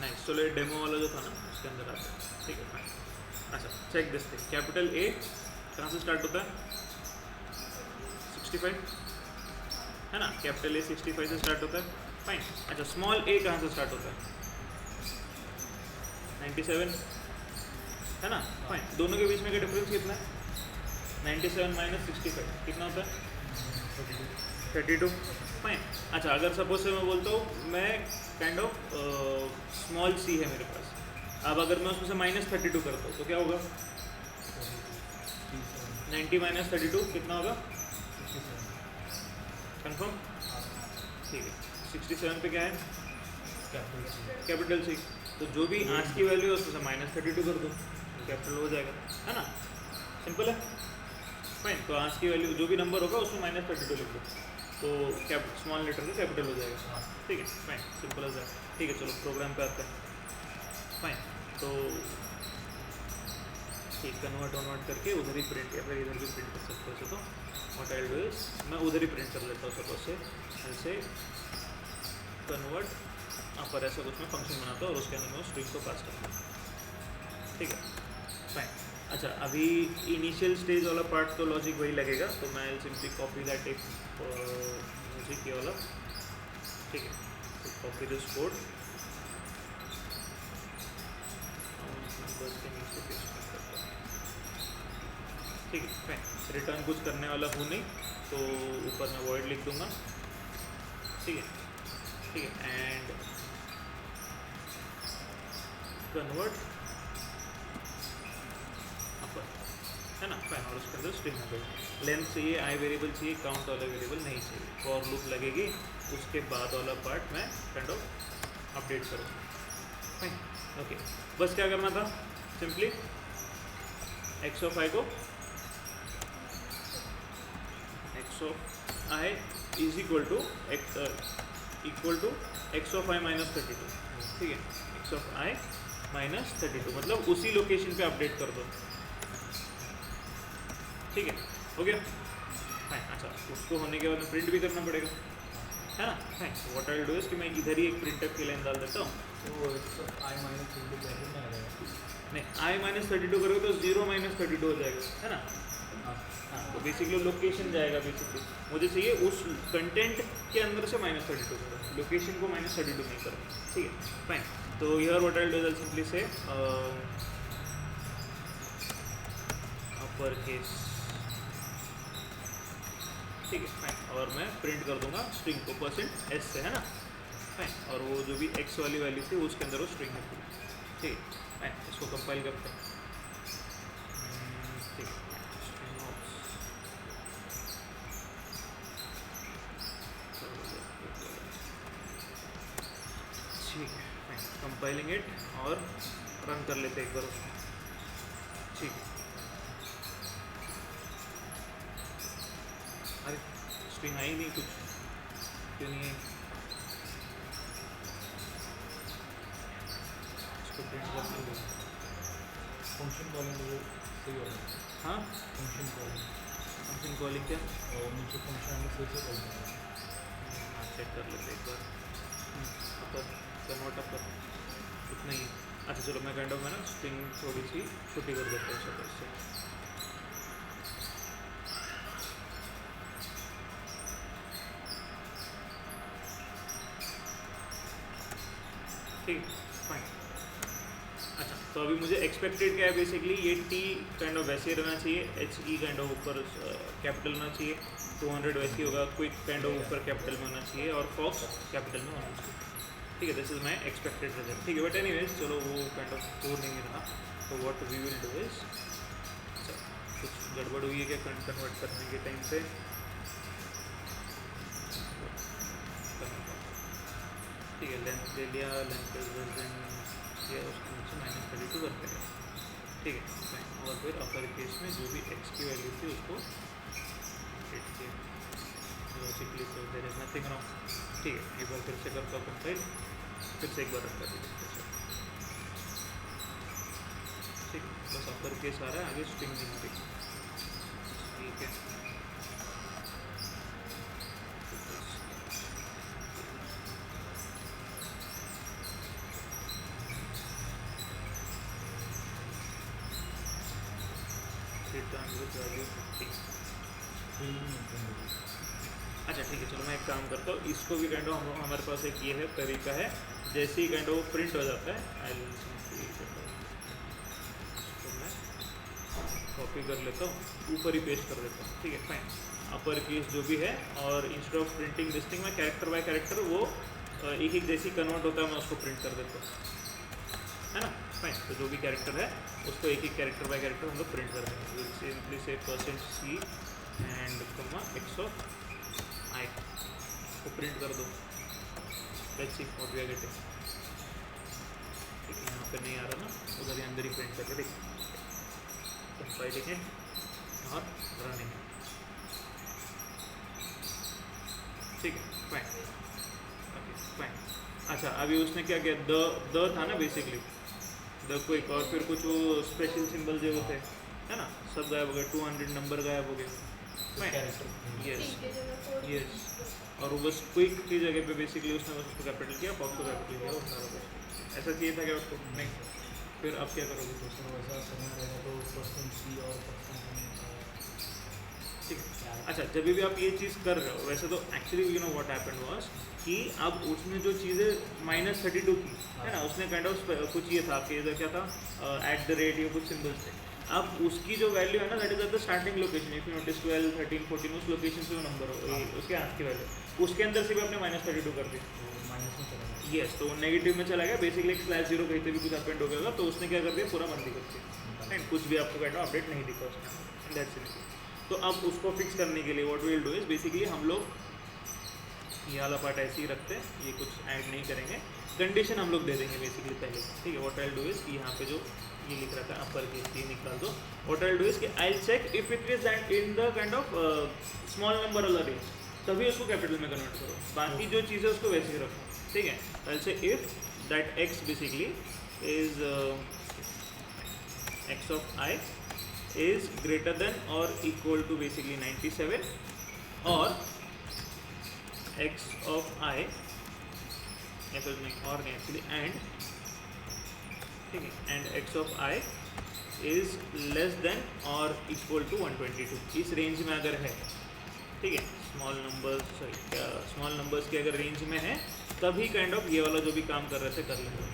नेक्स्ट चलो ये डेमो वाला जो था ना उसके अंदर आता है। ठीक है, फाइन। अच्छा, check this thing, capital A कहाँ से स्टार्ट होता है, 65 है ना, कैपिटल ए 65 से स्टार्ट होता है, फाइन। अच्छा, स्मॉल ए कहाँ से स्टार्ट होता है, 97 है ना, फाइन। दोनों के बीच में का डिफरेंस कितना है, 97 माइनस 65 कितना होता है, 32, फाइन। अच्छा, अगर सपोज से मैं बोलता हूँ मैं काइंड ऑफ स्मॉल सी है मेरे पास, अब अगर मैं उसमें से माइनस 32 करता हूँ तो क्या होगा, 90 माइनस 32 कितना होगा, कंफर्म? ठीक है, 67 पे क्या है, कैपिटल सी, तो जो भी आज की वैल्यू है उसमें से माइनस 32 कर दो, कैपिटल हो जाएगा, है ना, सिंपल है, फाइन। तो आज की वैल्यू जो भी नंबर होगा उसमें माइनस 32 लिख दो, तो स्मॉल लेटर का कैपिटल हो जाएगा। ठीक है, फाइन, सिंपल एज दैट। ठीक है, चलो प्रोग्राम पे आते हैं, फाइन। तो ठीक, कन्वर्ट करके उधर ही प्रिंट या फिर इधर भी प्रिंट कर सकते हो, वैसे तो what I will do is मैं उधर ही प्रिंट कर लेता हूँ, सपोज से ऐसे कन्वर्ट पर ऐसा कुछ मैं फंक्शन बनाता हूँ और उसके अंदर मैं स्ट्रिंग को पास करता हूँ। ठीक है, फाइन। अच्छा, अभी इनिशियल स्टेज वाला पार्ट तो लॉजिक वही लगेगा, तो मैं सिंपली कॉपी दैट एक म्यूजिक ये वाला। ठीक है, तो कॉपी दिस कोड के नीचे पेस्ट करता हूँ। ठीक है, फाइन। रिटर्न कुछ करने वाला हूँ नहीं, तो ऊपर मैं वॉइड लिख दूंगा। ठीक है, ठीक है, एंड कन्वर्ट है ना, फाइन। और उसके अंदर स्ट्रिंग है, लेंथ चाहिए, आई वेरिएबल चाहिए, काउंट वाला वेरिएबल नहीं चाहिए। फॉर लूप लगेगी, उसके बाद वाला पार्ट मैं काइंड ऑफ अपडेट करूँगा, फाइन। ओके, बस क्या करना था, सिंपली एक्स ऑफ आई को x of i is equal to x of i minus 32। ठीक है, एक्स ऑफ आई माइनस 32 मतलब उसी लोकेशन पे अपडेट कर दो। ठीक है, हो गया, फाइन। अच्छा, उसको होने के बाद प्रिंट भी करना पड़ेगा, है ना, fine. What I will do is कि मैं इधर ही एक प्रिंटफ की लाइन डाल देता हूँ। तो आई माइनस 32 में आ जाएगा, नहीं, आई माइनस 32 करोगे तो 0 माइनस 32 हो जाएगा, है ना। हाँ, तो बेसिकली लोकेशन जाएगा, बेसिकली मुझे चाहिए उस कंटेंट के अंदर से माइनस 32 करो, लोकेशन को माइनस 32 नहीं करो। ठीक है, फाइन। तो here what I will do is simply से अपर केस, ठीक है, फाइन। और मैं प्रिंट कर दूंगा स्ट्रिंग को %s से, है ना, फाइन। और वो जो भी x वाली वैल्यू थी उसके अंदर वो स्ट्रिंग है पूरी। ठीक है, फाइन। इसको कंपाइल करते हैं। ठीक है, ठीक है, फाइन। कंपाइलिंग इट और रन कर लेते एक बार। ठीक है, अरे स्ट्रिंग आई नहीं, कुछ क्यों नहीं है, इसको प्रिंट कर लेंगे। फंक्शन कॉलिंग सही होगा। हाँ, फंक्शन कॉलिंग क्या, और नीचे फंक्शन में सही से कॉलिंग है। हाँ, चेक कर लेते एक बार। अपर कन्वर्ट अपर इतना ही अच्छा चलो मैं काइंड ऑफ है ना स्ट्रिंग थोड़ी सी छोटी कर देता हूँ सब इससे। ठीक फाइन। अच्छा तो अभी मुझे एक्सपेक्टेड क्या है बेसिकली, ये टी काइंड ऑफ वैसे ही रहना चाहिए, एच ई काइंड ऑफ ऊपर कैपिटल होना चाहिए, 200 वैसे ही होगा, क्विक काइंड ऑफ ऊपर कैपिटल में होना चाहिए और फॉक्स कैपिटल में होना चाहिए। ठीक है, this is my expected result. ठीक है, बट एनीवेज चलो वो काइंड ऑफ हो नहीं रहा, तो what we will do is, अच्छा कुछ गड़बड़ हुई है क्या कन्वर्ट करने के टाइम पे, ठीक है लेंथ ले लिया, लेंथ किया उसको नीचे -32 कर देगा। ठीक है फाइन, और फिर अपर केस में जो भी एक्स की वैल्यू थी उसको हिट किया, लॉजिकली तो देयर इज नथिंग रॉन्ग। ठीक है, एक बार फिर से करता हूँ कंपाइल, फिर से एक बार रख कर दीजिए। ठीक है, बस अपर केस आ रहा है, आगे स्ट्रिंग नहीं आ रही। ठीक है, अच्छा ठीक है चलो मैं एक काम करता हूँ, इसको भी काइंड ऑफ हमारे पास एक ये है तरीका है, जैसे ही काइंड ऑफ प्रिंट हो जाता है आई मैं कॉपी कर लेता हूँ, ऊपर ही पेस्ट कर देता हूँ। ठीक है फाइन, अपर केस जो भी है, और instead of printing this thing में कैरेक्टर बाय कैरेक्टर वो एक एक जैसी कन्वर्ट होता है, मैं उसको प्रिंट कर देता हूँ, है ना फाइन। तो जो भी कैरेक्टर है उसको एक एक कैरेक्टर बाय कैरेक्टर हम लोग प्रिंट कर देंगे। विल सिंपली से %c and comma x of i को प्रिंट कर दो, let's see what we are getting. ठीक है, यहाँ पे नहीं आ रहा ना, उधर ही अंदर ही प्रिंट करके देख, कंपाइलिंग है और रनिंग है। ठीक है फाइन, ओके फाइन। अच्छा अभी उसने क्या किया, द था ना बेसिकली, द क्विक, और फिर कुछ वो स्पेशल सिंबल जो होते हैं, है ना, सब गायब हो गए, 200 नंबर गायब हो गए। यस यस, और वो बस क्विक की जगह पे बेसिकली उसने बस उसको कैपिटल किया, फॉक्स को कैपिटल किया और सारा कुछ ऐसा चाहिए था क्या उसको, नहीं। फिर अब क्या करोगे, वैसा करना रहेगा तो %c और ठीक है। अच्छा जब भी आप ये चीज़ कर रहे हो, वैसे तो actually you know what happened was कि अब उसने जो चीज़ें -32 की है ना, उसने काइंड ऑफ कुछ ये था आपके इधर क्या था, @ ये कुछ सिंबल्स थे। अब उसकी जो वैल्यू है ना, that is at the starting location, if you notice 12, 13, 14 उस लोकेशन से वो नंबर हो, उसके हाथ की वैल्यू, उसके अंदर से भी आपने -32 कर दी, माइनस में चला गया। यस, तो नेगेटिव में चला गया बेसिकली, एक /0 कहीं पे भी कुछ अपेंड हो गया, तो उसने क्या कर दिया, पूरा बंद कर दिया, एंड कुछ भी आपको काइंड ऑफ अपडेट नहीं दिखा उसमें, दैट्स इट। तो अब उसको फिक्स करने के लिए what we will do is basically हम लोग ये वाला पार्ट ऐसे ही रखते हैं, ये कुछ ऐड नहीं करेंगे, कंडीशन हम लोग दे देंगे बेसिकली पहले। ठीक है, what I will do is कि यहाँ पे जो ये लिख रहा था अपर केस, ये निकाल दो। What I will do is कि I will check if it is in the kind of small number वाला रेंज, तभी उसको कैपिटल में कन्वर्ट करो, बाकी जो चीज़ें उसको वैसे ही रखो। ठीक है, I will say if that x basically is x of i is greater than or equal to basically 97, और x of i या फिर नहीं, और नहीं एक्चुअली, एंड ठीक है, and x of i is less than or equal to 122, इस range में अगर है, ठीक है, स्मॉल नंबर्स, सॉरी क्या स्मॉल नंबर्स के अगर रेंज में है, तभी काइंड ऑफ ये वाला जो भी काम कर रहे थे कर लेंगे,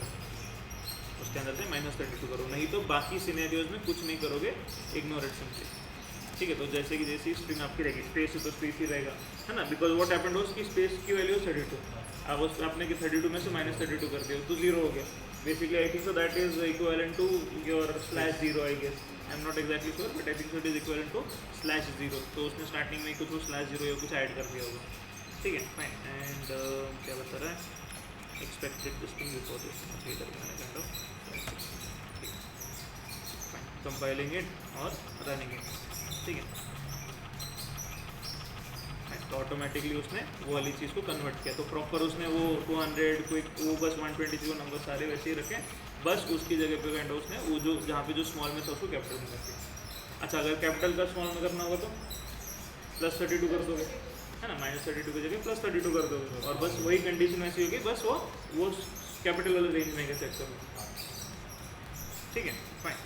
उसके अंदर से -32 करो, नहीं तो बाकी सिनेरियोज में कुछ नहीं करोगे, इग्नोर इट सिंपली। ठीक है, तो जैसे कि जैसी स्ट्रिंग आपकी रहेगी, स्पेस है तो स्पेस ही रहेगा, है ना, बिकॉज व्हाट हैपेंड वाज कि स्पेस की वैल्यू 32, अब उस आपने कि 32 में से -32 कर दिया तो 0 हो गया basically. I think so that is equivalent to your /0 I guess, I am not exactly sure, but I think so it is equivalent to /0, तो उसने स्टार्टिंग में कुछ /0 या कुछ ऐड कर दिया होगा। ठीक है फाइन, एंड क्या बता रहा है, expected string before this, kind of compiling it और रनिंग इट। ठीक है, तो ऑटोमेटिकली उसने वो वाली चीज़ को कन्वर्ट किया, तो प्रॉपर उसने वो 200 क्विक वो बस 120 नंबर सारे वैसे ही रखे, बस उसकी जगह पे काइंड उसने वो जो जहाँ पे जो स्मॉल में था उसको कैपिटल में कर दिया। अच्छा अगर कैपिटल का स्मॉल में करना होगा तो +32 कर दोगे, है ना, -32 की जगह +32 कर दोगे, और बस वही कंडीशन ऐसी होगी, बस वो कैपिटल वाले रेंज में सेट करो। ठीक है फाइन।